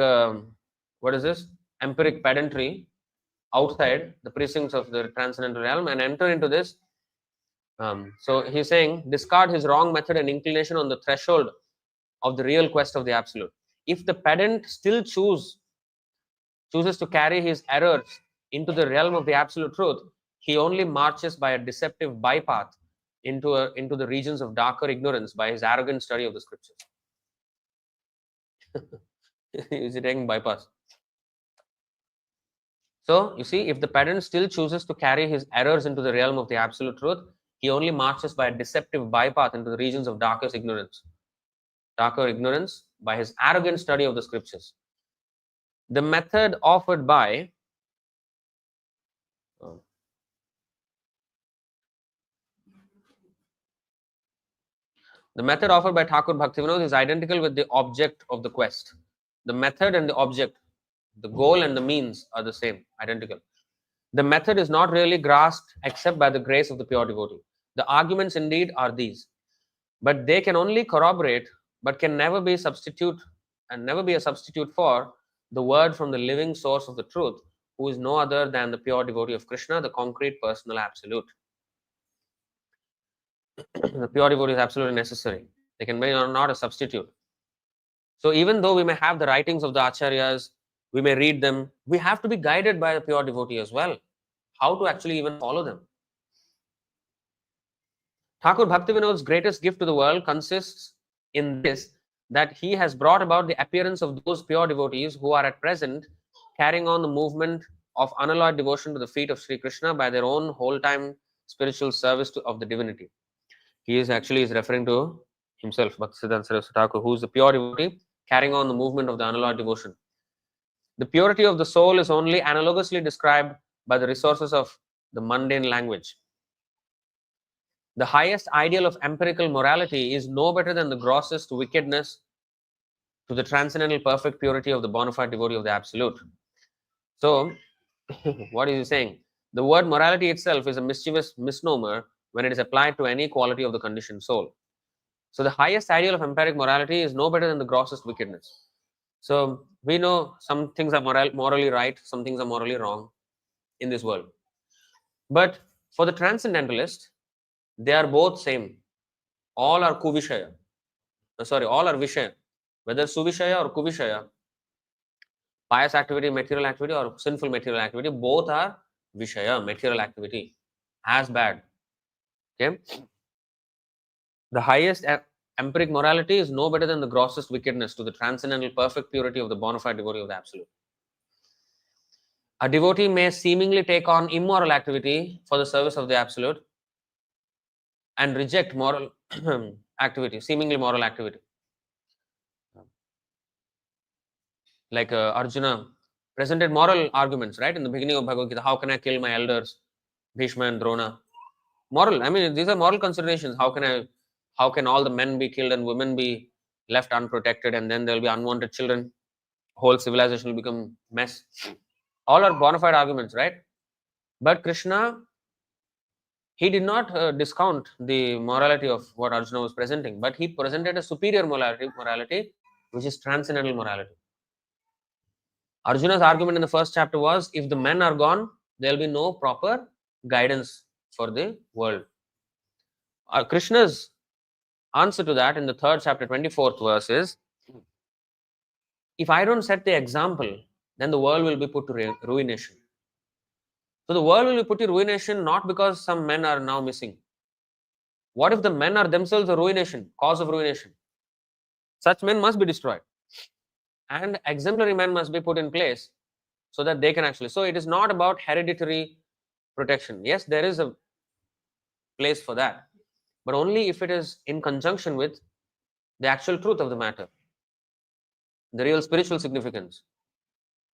[SPEAKER 1] what is this empiric pedantry outside the precincts of the transcendental realm and enter into this. So he's saying discard his wrong method and inclination on the threshold of the real quest of the absolute. If the pedant still chooses to carry his errors into the realm of the absolute truth, he only marches by a deceptive bypath into the regions of darker ignorance by his arrogant study of the scriptures. Is he taking bypass? So you see, if the pedant still chooses to carry his errors into the realm of the absolute truth, he only marches by a deceptive bypath into the regions of darker ignorance by his arrogant study of the scriptures. The method offered by Thakur Bhaktivinoda is identical with the object of the quest. The method and the object, the goal and the means are the same, identical. The method is not really grasped except by the grace of the pure devotee. The arguments indeed are these, but they can only corroborate, but can never be a substitute for the word from the living source of the truth, who is no other than the pure devotee of Krishna, the concrete personal absolute. The pure devotee is absolutely necessary. They can be not a substitute. So even though we may have the writings of the acharyas, we may read them, we have to be guided by a pure devotee as well. How to actually even follow them. Thakur Bhaktivinoda's greatest gift to the world consists in this, that he has brought about the appearance of those pure devotees who are at present carrying on the movement of unalloyed devotion to the feet of Sri Krishna by their own whole-time spiritual service of the divinity. He is referring to himself, Bhaktisiddhanta Saraswati Thakur, who is the pure devotee carrying on the movement of the unalloyed devotion. The purity of the soul is only analogously described by the resources of the mundane language. The highest ideal of empirical morality is no better than the grossest wickedness to the transcendental perfect purity of the bona fide devotee of the Absolute. So, what is he saying? The word morality itself is a mischievous misnomer when it is applied to any quality of the conditioned soul. So, the highest ideal of empiric morality is no better than the grossest wickedness. So, we know some things are morally right, some things are morally wrong in this world. But for the transcendentalist, they are both same. All are kuvishaya. All are vishaya. Whether suvishaya or kuvishaya, pious activity, material activity, or sinful material activity, both are vishaya, material activity, as bad. Okay. The highest empiric morality is no better than the grossest wickedness to the transcendental perfect purity of the bona fide devotee of the Absolute. A devotee may seemingly take on immoral activity for the service of the Absolute and reject moral activity, seemingly moral activity. Like Arjuna presented moral arguments, right? In the beginning of Bhagavad Gita, how can I kill my elders, Bhishma and Drona? Moral, I mean, these are moral considerations. How can all the men be killed and women be left unprotected, and then there will be unwanted children? Whole civilization will become mess. All are bona fide arguments, right? But Krishna, he did not discount the morality of what Arjuna was presenting, but he presented a superior morality, which is transcendental morality. Arjuna's argument in the first chapter was, if the men are gone, there will be no proper guidance for the world. Krishna's answer to that in the third chapter, 24th verse is, if I don't set the example, then the world will be put to ruination. So the world will be put to ruination not because some men are now missing. What if the men are themselves a ruination, cause of ruination? Such men must be destroyed. And exemplary men must be put in place so that they can actually. So it is not about hereditary protection. Yes, there is a place for that, but only if it is in conjunction with the actual truth of the matter, the real spiritual significance.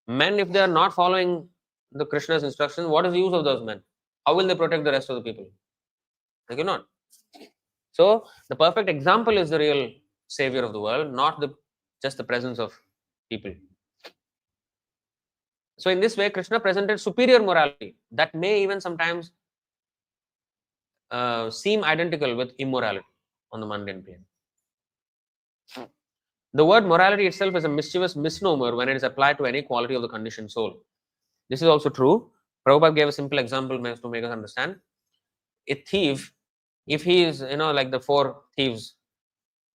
[SPEAKER 1] Men, if they are not following the Krishna's instructions, what is the use of those men? How will they protect the rest of the people? They cannot. So the perfect example is the real savior of the world, not just the presence of people. So in this way, Krishna presented superior morality that may even sometimes seem identical with immorality on the mundane plane. The word morality itself is a mischievous misnomer when it is applied to any quality of the conditioned soul. This is also true. Prabhupada gave a simple example to make us understand. A thief, if he is, like the four thieves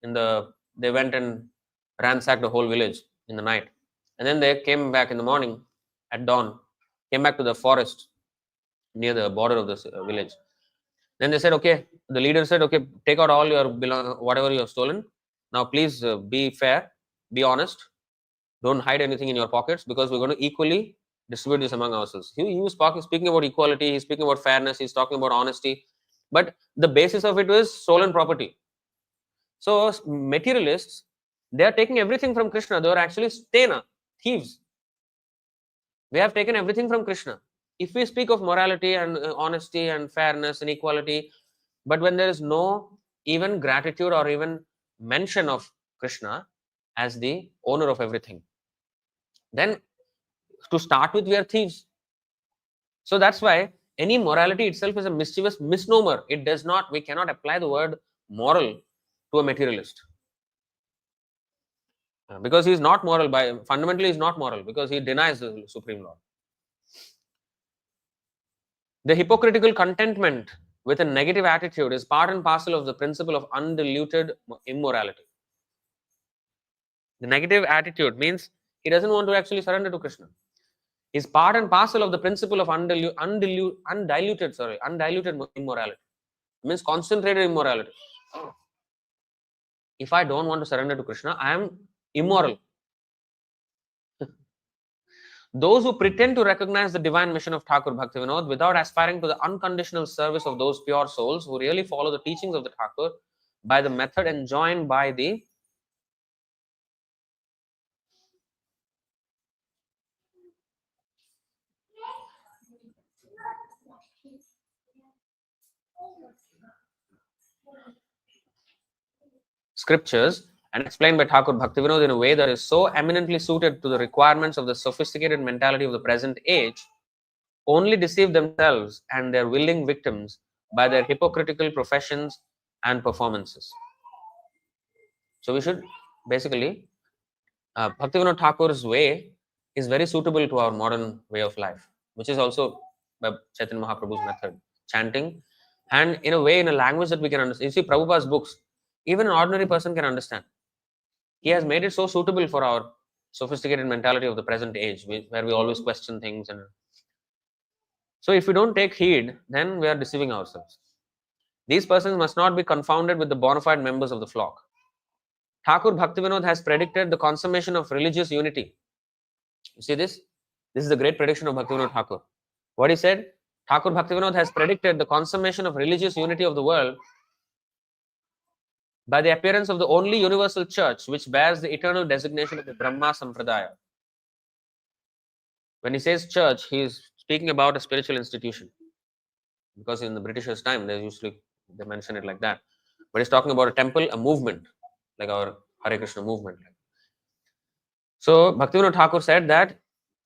[SPEAKER 1] they went and ransacked the whole village in the night, and then they came back in the morning at dawn, came back to the forest near the border of this village. Then they said, okay, the leader said, okay, take out all your whatever you have stolen. Now please be fair, be honest, don't hide anything in your pockets, because we're going to equally distribute this among ourselves. He was speaking about equality, he's speaking about fairness, he's talking about honesty, but the basis of it was stolen property. So materialists, they are taking everything from Krishna. They are actually stena, thieves. We have taken everything from Krishna. If we speak of morality and honesty and fairness and equality, but when there is no even gratitude or even mention of Krishna as the owner of everything, then to start with, we are thieves. So that's why any morality itself is a mischievous misnomer. We cannot apply the word moral to a materialist. Because he is not moral, fundamentally he is not moral, because he denies the Supreme Lord. The hypocritical contentment with a negative attitude is part and parcel of the principle of undiluted immorality. The negative attitude means he doesn't want to actually surrender to Krishna. Is part and parcel of the principle of undiluted immorality. It means concentrated immorality. If I don't want to surrender to Krishna, I am immoral. Those who pretend to recognize the divine mission of Thakur Bhaktivinoda without aspiring to the unconditional service of those pure souls who really follow the teachings of the Thakur by the method enjoined by the scriptures and explained by Thakur Bhaktivinoda in a way that is so eminently suited to the requirements of the sophisticated mentality of the present age, only deceive themselves and their willing victims by their hypocritical professions and performances. So we should basically, Bhaktivinoda Thakur's way is very suitable to our modern way of life, which is also by Chaitanya Mahaprabhu's method, chanting, and in a way, in a language that we can understand. You see, Prabhupada's books, even an ordinary person can understand. He has made it so suitable for our sophisticated mentality of the present age, where we always question things. And so if we don't take heed, then we are deceiving ourselves. These persons must not be confounded with the bona fide members of the flock. Thakur Bhaktivinoda has predicted the consummation of religious unity. You see this? This is the great prediction of Bhaktivinoda Thakur. What he said? Thakur Bhaktivinoda has predicted the consummation of religious unity of the world by the appearance of the only universal church which bears the eternal designation of the Brahma Sampradaya. When he says church, he is speaking about a spiritual institution. Because in the Britishers' time, they mention it like that. But he's talking about a temple, a movement, like our Hare Krishna movement. So Bhaktivinoda Thakur said that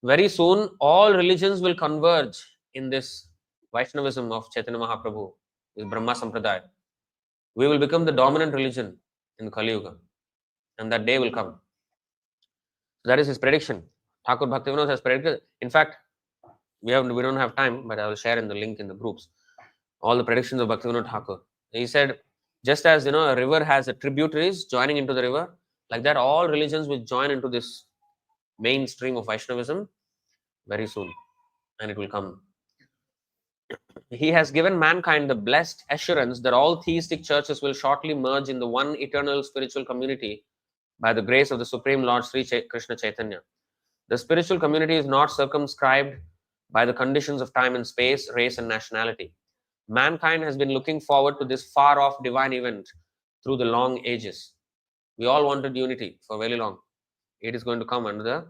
[SPEAKER 1] very soon all religions will converge in this Vaishnavism of Chaitanya Mahaprabhu, this Brahma Sampradaya. We will become the dominant religion in the Kali Yuga, and that day will come. That is his prediction. Thakur Bhaktivinoda has predicted. In fact, we don't have time, but I will share in the link in the groups all the predictions of Bhaktivinoda Thakur. He said, just as a river has a tributaries joining into the river, like that all religions will join into this mainstream of Vaishnavism very soon, and it will come. He has given mankind the blessed assurance that all theistic churches will shortly merge in the one eternal spiritual community by the grace of the Supreme Lord Sri Krishna Chaitanya. The spiritual community is not circumscribed by the conditions of time and space, race and nationality. Mankind has been looking forward to this far-off divine event through the long ages. We all wanted unity for very long. It is going to come under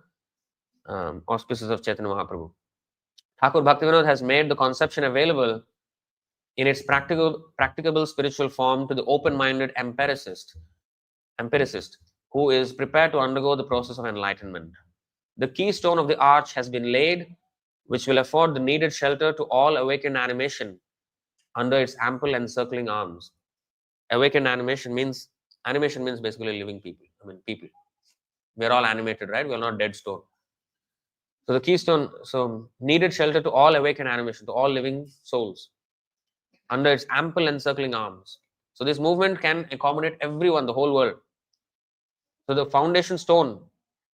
[SPEAKER 1] the auspices of Chaitanya Mahaprabhu. Thakur Bhaktivinoda has made the conception available in its practicable spiritual form to the open-minded empiricist who is prepared to undergo the process of enlightenment. The keystone of the arch has been laid, which will afford the needed shelter to all awakened animation under its ample encircling arms. Awakened animation means basically living people. People. We are all animated, right? We are not dead stone. So the keystone, needed shelter to all awakened animation, to all living souls, under its ample encircling arms. So this movement can accommodate everyone, the whole world. So the foundation stone,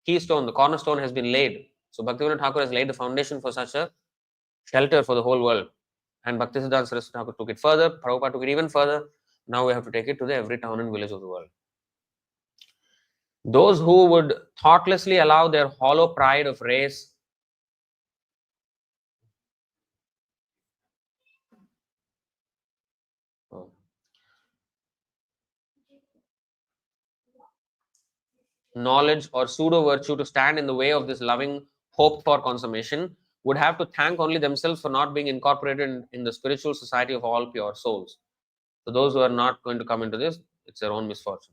[SPEAKER 1] keystone, the cornerstone has been laid. So Bhaktivinoda Thakur has laid the foundation for such a shelter for the whole world. And Bhaktisiddhanta Saraswati Thakur took it further, Prabhupada took it even further. Now we have to take it to every town and village of the world. Those who would thoughtlessly allow their hollow pride of race knowledge or pseudo virtue to stand in the way of this loving hope for consummation would have to thank only themselves for not being incorporated in the spiritual society of all pure souls. So those who are not going to come into this, it's their own misfortune.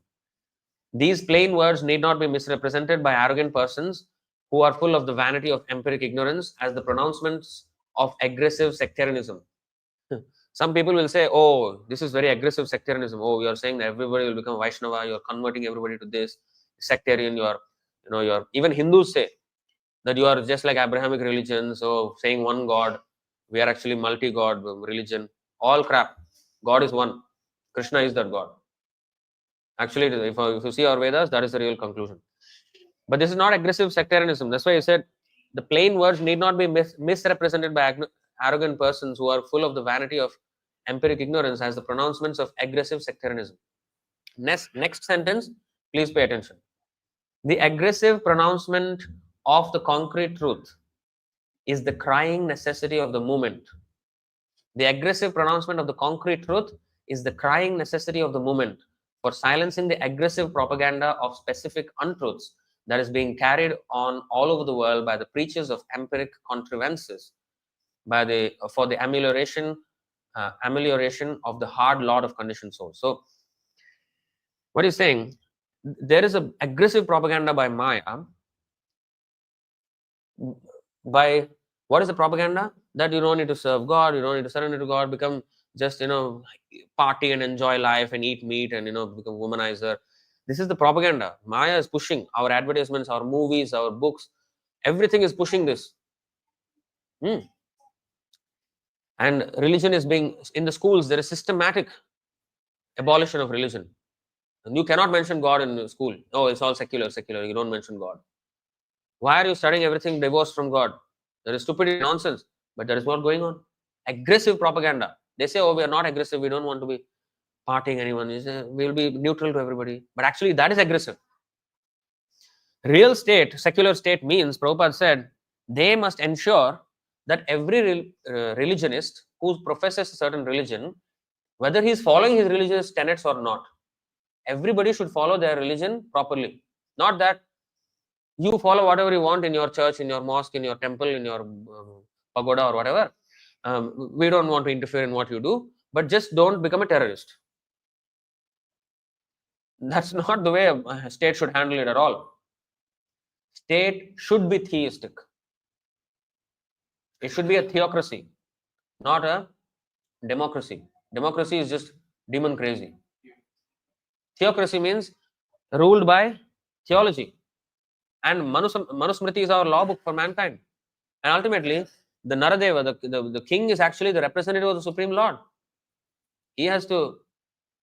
[SPEAKER 1] These plain words need not be misrepresented by arrogant persons who are full of the vanity of empiric ignorance as the pronouncements of aggressive sectarianism. Some people will say, oh, this is very aggressive sectarianism. Oh, you are saying that everybody will become Vaishnava, you are converting everybody to this. Sectarian, you're even Hindus say that you are just like Abrahamic religion, so saying one God, we are actually multi-God religion, all crap. God is one. Krishna is that God. Actually, if you see our Vedas, that is the real conclusion. But this is not aggressive sectarianism. That's why I said the plain words need not be misrepresented by arrogant persons who are full of the vanity of empiric ignorance as the pronouncements of aggressive sectarianism. Next sentence, please pay attention. The aggressive pronouncement of the concrete truth is the crying necessity of the moment. The aggressive pronouncement of the concrete truth is the crying necessity of the moment for silencing the aggressive propaganda of specific untruths that is being carried on all over the world by the preachers of empiric contrivances for the amelioration of the hard lot of conditioned souls. So what he's saying, there is a aggressive propaganda by Maya. By what is the propaganda? That you don't need to serve God, you don't need to surrender to God, become just party and enjoy life and eat meat and become womanizer. This is the propaganda Maya is pushing. Our advertisements, our movies, our books, everything is pushing this. And religion is being, in the schools, there is systematic abolition of religion. And you cannot mention God in school. Oh, it's all secular, you don't mention God. Why are you studying everything divorced from God? There is stupidity, nonsense, but that is what going on. Aggressive propaganda. They say, oh, we are not aggressive, we don't want to be partying anyone. We will be neutral to everybody. But actually, that is aggressive. Real state, secular state means, Prabhupada said, they must ensure that every religionist who professes a certain religion, whether he is following his religious tenets or not, everybody should follow their religion properly. Not that you follow whatever you want in your church, in your mosque, in your temple, in your pagoda or whatever. We don't want to interfere in what you do, but just don't become a terrorist. That's not the way a state should handle it at all. State should be theistic. It should be a theocracy, not a democracy. Democracy is just demon crazy. Theocracy means ruled by theology. And Manusmriti is our law book for mankind. And ultimately, the Naradeva, the king, is actually the representative of the Supreme Lord. He has to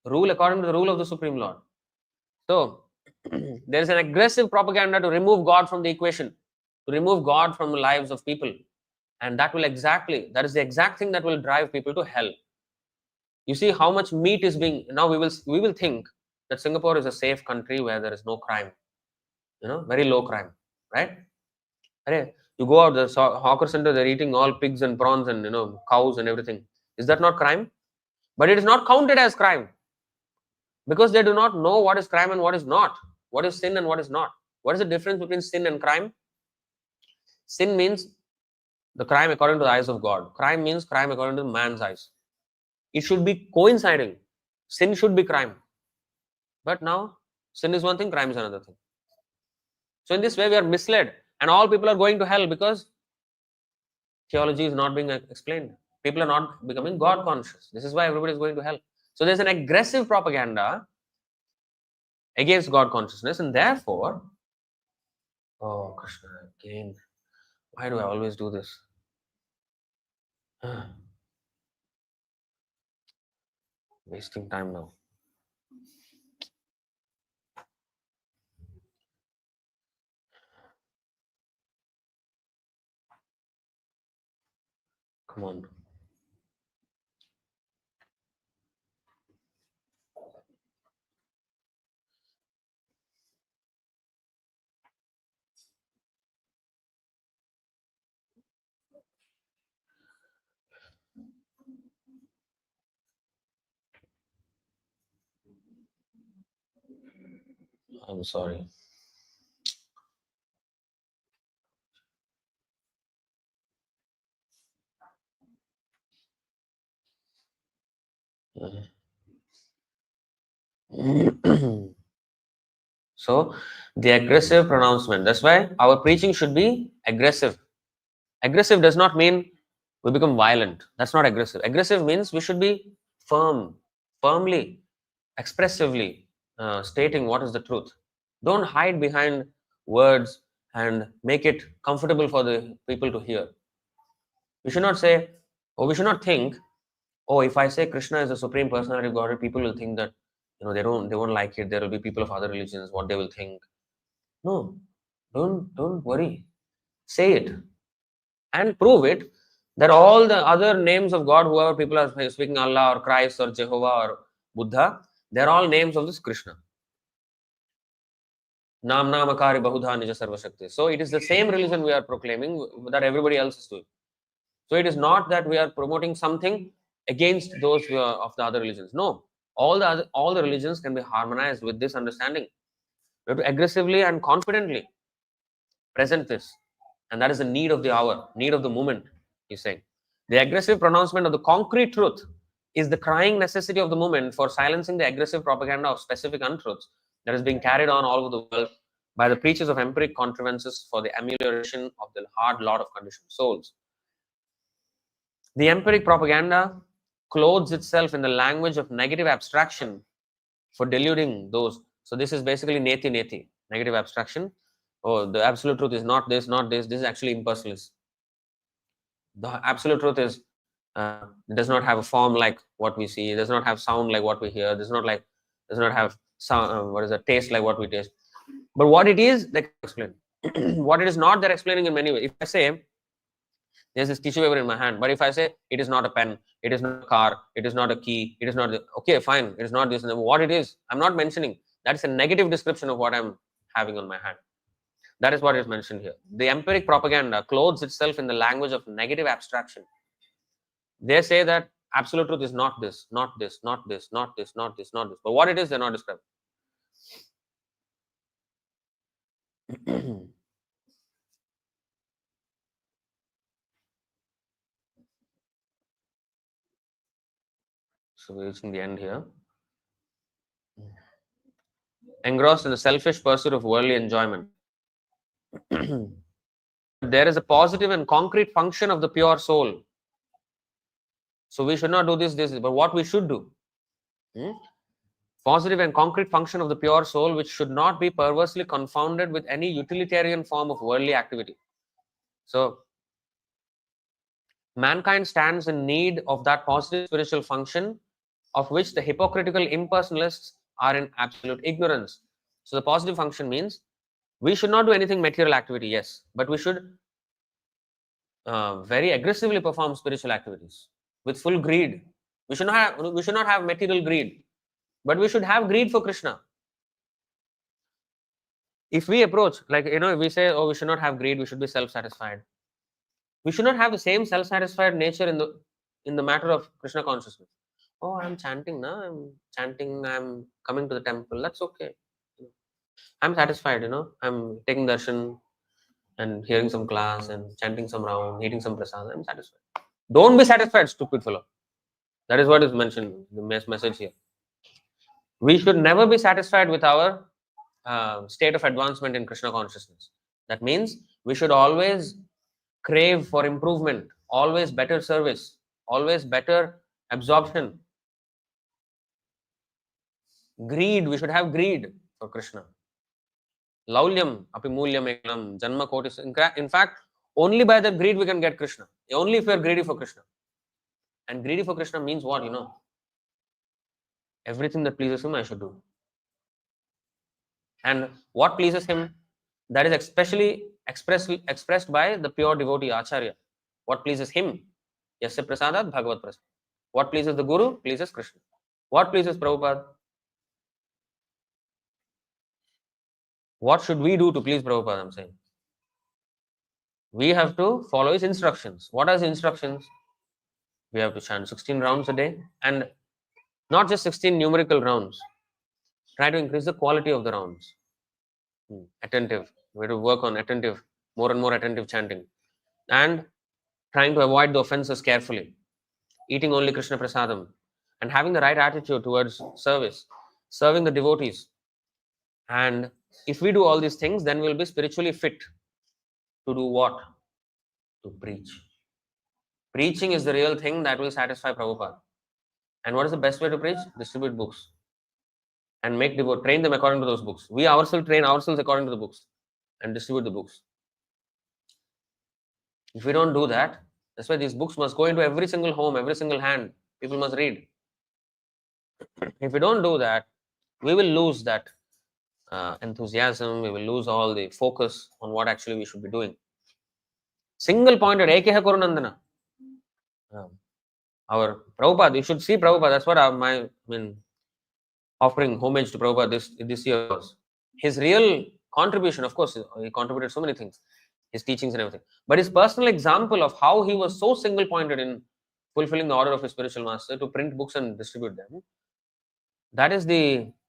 [SPEAKER 1] rule according to the rule of the Supreme Lord. So, there is an aggressive propaganda to remove God from the equation, to remove God from the lives of people. And that is the exact thing that will drive people to hell. You see how much meat is being, now we will think that Singapore is a safe country where there is no crime, very low crime, right? You go out the hawker center, they're eating all pigs and prawns and cows and everything. Is that not crime? But it is not counted as crime because they do not know what is crime and what is not, what is sin and what is not. What is the difference between sin and crime? Sin means the crime according to the eyes of God. Crime means crime according to man's eyes. It should be coinciding. Sin should be crime. But now, sin is one thing, crime is another thing. So in this way, we are misled. And all people are going to hell because theology is not being explained. People are not becoming God conscious. This is why everybody is going to hell. So there's an aggressive propaganda against God consciousness, and therefore, oh Krishna, again, why do I always do this? Wasting time now. Come on. I'm sorry. So the aggressive pronouncement, that's why our preaching should be aggressive. Aggressive does not mean we become violent. That's not aggressive. Aggressive means we should be firmly, expressively stating what is the truth. Don't hide behind words and make it comfortable for the people to hear. We should not say, or we should not think Oh, if I say Krishna is the supreme personality of Godhead, people will think that they won't like it. There will be people of other religions, what they will think. No, don't worry. Say it and prove it that all the other names of God, whoever people are speaking, Allah or Christ or Jehovah or Buddha, they're all names of this Krishna. Nam Namakari Bahudha Nija Sarva Shakti. So it is the same religion we are proclaiming that everybody else is doing. So it is not that we are promoting something against those of the other religions. No, all the religions can be harmonized with this understanding. We have to aggressively and confidently present this, and that is the need of the hour, need of the moment. He's saying the aggressive pronouncement of the concrete truth is the crying necessity of the moment for silencing the aggressive propaganda of specific untruths that is being carried on all over the world by the preachers of empiric contrivances for the amelioration of the hard lot of conditioned souls. The empiric propaganda clothes itself in the language of negative abstraction for deluding those. So this is basically neti neti, negative abstraction. Oh, the absolute truth is not this, not this. This is actually impersonalist. The absolute truth is does not have a form like what we see. It does not have sound like what we hear. Does not have sound. What is a taste like what we taste. But what it is, they can explain. What it is not, they're explaining in many ways. If I say there's this tissue paper in my hand, but if I say it is not a pen, it is not a car, it is not a key, it is not okay, fine, it is not this. And what it is, I'm not mentioning. That is a negative description of what I'm having on my hand. That is what is mentioned here. The empiric propaganda clothes itself in the language of negative abstraction. They say that absolute truth is not this, not this, not this, not this, not this, not this. But what it is, they're not describing. So we're reaching the end here. Engrossed in the selfish pursuit of worldly enjoyment. There is a positive and concrete function of the pure soul. So we should not do this, but what we should do. Positive and concrete function of the pure soul, which should not be perversely confounded with any utilitarian form of worldly activity. So mankind stands in need of that positive spiritual function of which the hypocritical impersonalists are in absolute ignorance. So the positive function means we should not do anything material activity, yes, but we should very aggressively perform spiritual activities with full greed. We should not have material greed, but we should have greed for Krishna. If we approach if we say, oh, we should not have greed, we should be self-satisfied. We should not have the same self-satisfied nature in the matter of Krishna consciousness. Oh, I'm chanting now. I'm chanting. I'm coming to the temple. That's okay. I'm satisfied. I'm taking darshan and hearing some class and chanting some round, eating some prasad. I'm satisfied. Don't be satisfied, stupid fellow. That is what is mentioned, the message here. We should never be satisfied with our state of advancement in Krishna consciousness. That means we should always crave for improvement, always better service, always better absorption. Greed, we should have greed for Krishna. Laulyam api mulyam eklam janma kotis. In fact, only by that greed we can get Krishna. Only if we are greedy for Krishna. And greedy for Krishna means what? Everything that pleases him I should do. And what pleases him, that is especially expressed by the pure devotee Acharya. What pleases him? Yasya prasadat bhagavat prasad. What pleases the Guru pleases Krishna. What pleases Prabhupada? What should we do to please Prabhupada? I'm saying we have to follow his instructions. What are his instructions? We have to chant 16 rounds a day, and not just 16 numerical rounds. Try to increase the quality of the rounds. Attentive. We have to work on attentive, more and more attentive chanting, and trying to avoid the offenses carefully. Eating only Krishna prasadam, and having the right attitude towards service, serving the devotees. And if we do all these things, then we'll be spiritually fit to do what? To preach. Preaching is the real thing that will satisfy Prabhupada. And what is the best way to preach? Distribute books. And train them according to those books. We ourselves train ourselves according to the books and distribute the books. If we don't do that, that's why these books must go into every single home, every single hand. People must read. If we don't do that, we will lose that enthusiasm, we will lose all the focus on what actually we should be doing. Single pointed, Ekeha Kurunandana. Our Prabhupada, you should see Prabhupada, that's what offering homage to Prabhupada this year was. His real contribution, of course, he contributed so many things, his teachings and everything. But his personal example of how he was so single pointed in fulfilling the order of his spiritual master to print books and distribute them, that is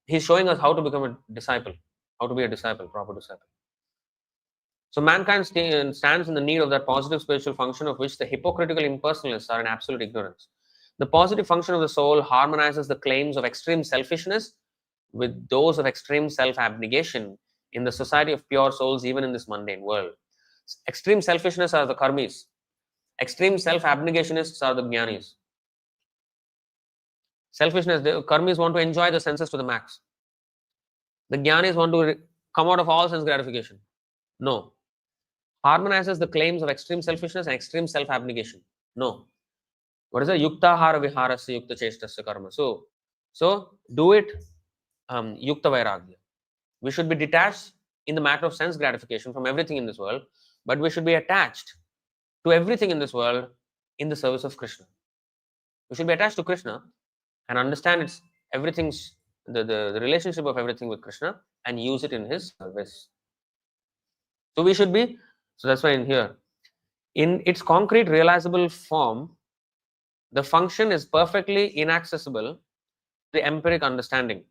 [SPEAKER 1] he's showing us how to become a disciple, how to be a disciple, proper disciple. So mankind stands in the need of that positive spiritual function of which the hypocritical impersonalists are in absolute ignorance. The positive function of the soul harmonizes the claims of extreme selfishness with those of extreme self-abnegation in the society of pure souls, even in this mundane world. Extreme selfishness are the karmis. Extreme self-abnegationists are the jnanis. Selfishness, the karmis want to enjoy the senses to the max. The jnanis want to come out of all sense gratification. No. Harmonizes the claims of extreme selfishness and extreme self-abnegation. No. What is it? Yukta hara viharasya yukta cheshtasya karma. So do it yukta vairagya. We should be detached in the matter of sense gratification from everything in this world, but we should be attached to everything in this world in the service of Krishna. We should be attached to Krishna and understand the relationship of everything with Krishna and use it in his service. So we should be, so that's why in here, in its concrete realizable form, the function is perfectly inaccessible to the empiric understanding.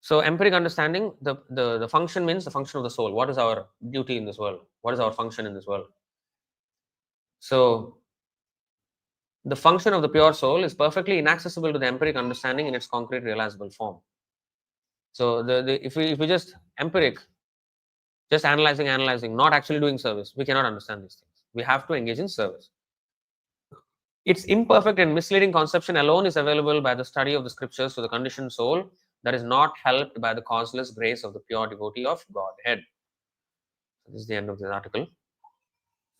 [SPEAKER 1] So empiric understanding, the function means the function of the soul. What is our duty in this world? What is our function in this world? So the function of the pure soul is perfectly inaccessible to the empiric understanding in its concrete realizable form. So if we just empiric, just analyzing, not actually doing service, we cannot understand these things. We have to engage in service. Its imperfect and misleading conception alone is available by the study of the scriptures to the conditioned soul that is not helped by the causeless grace of the pure devotee of Godhead. So this is the end of this article.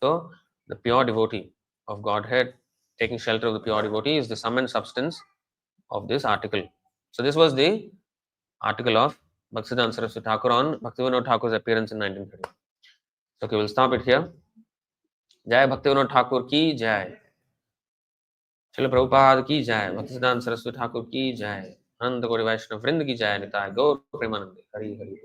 [SPEAKER 1] So the pure devotee of Godhead, taking shelter of the pure devotee, is the sum and substance of this article. So this was the article of Bhaktivinoda Ṭhākura on Bhaktivinoda Ṭhākura's appearance in 1930. Okay, we'll stop it here. Jai Bhaktivinoda Ṭhākura ki jai. Srila Prabhupada ki jai. Bhaktivedanta Saraswati Ṭhākura ki jai. Ananta Koti Vaishnava Vrinda ki jai. Nitai Gaur Premanande. Hari Hari.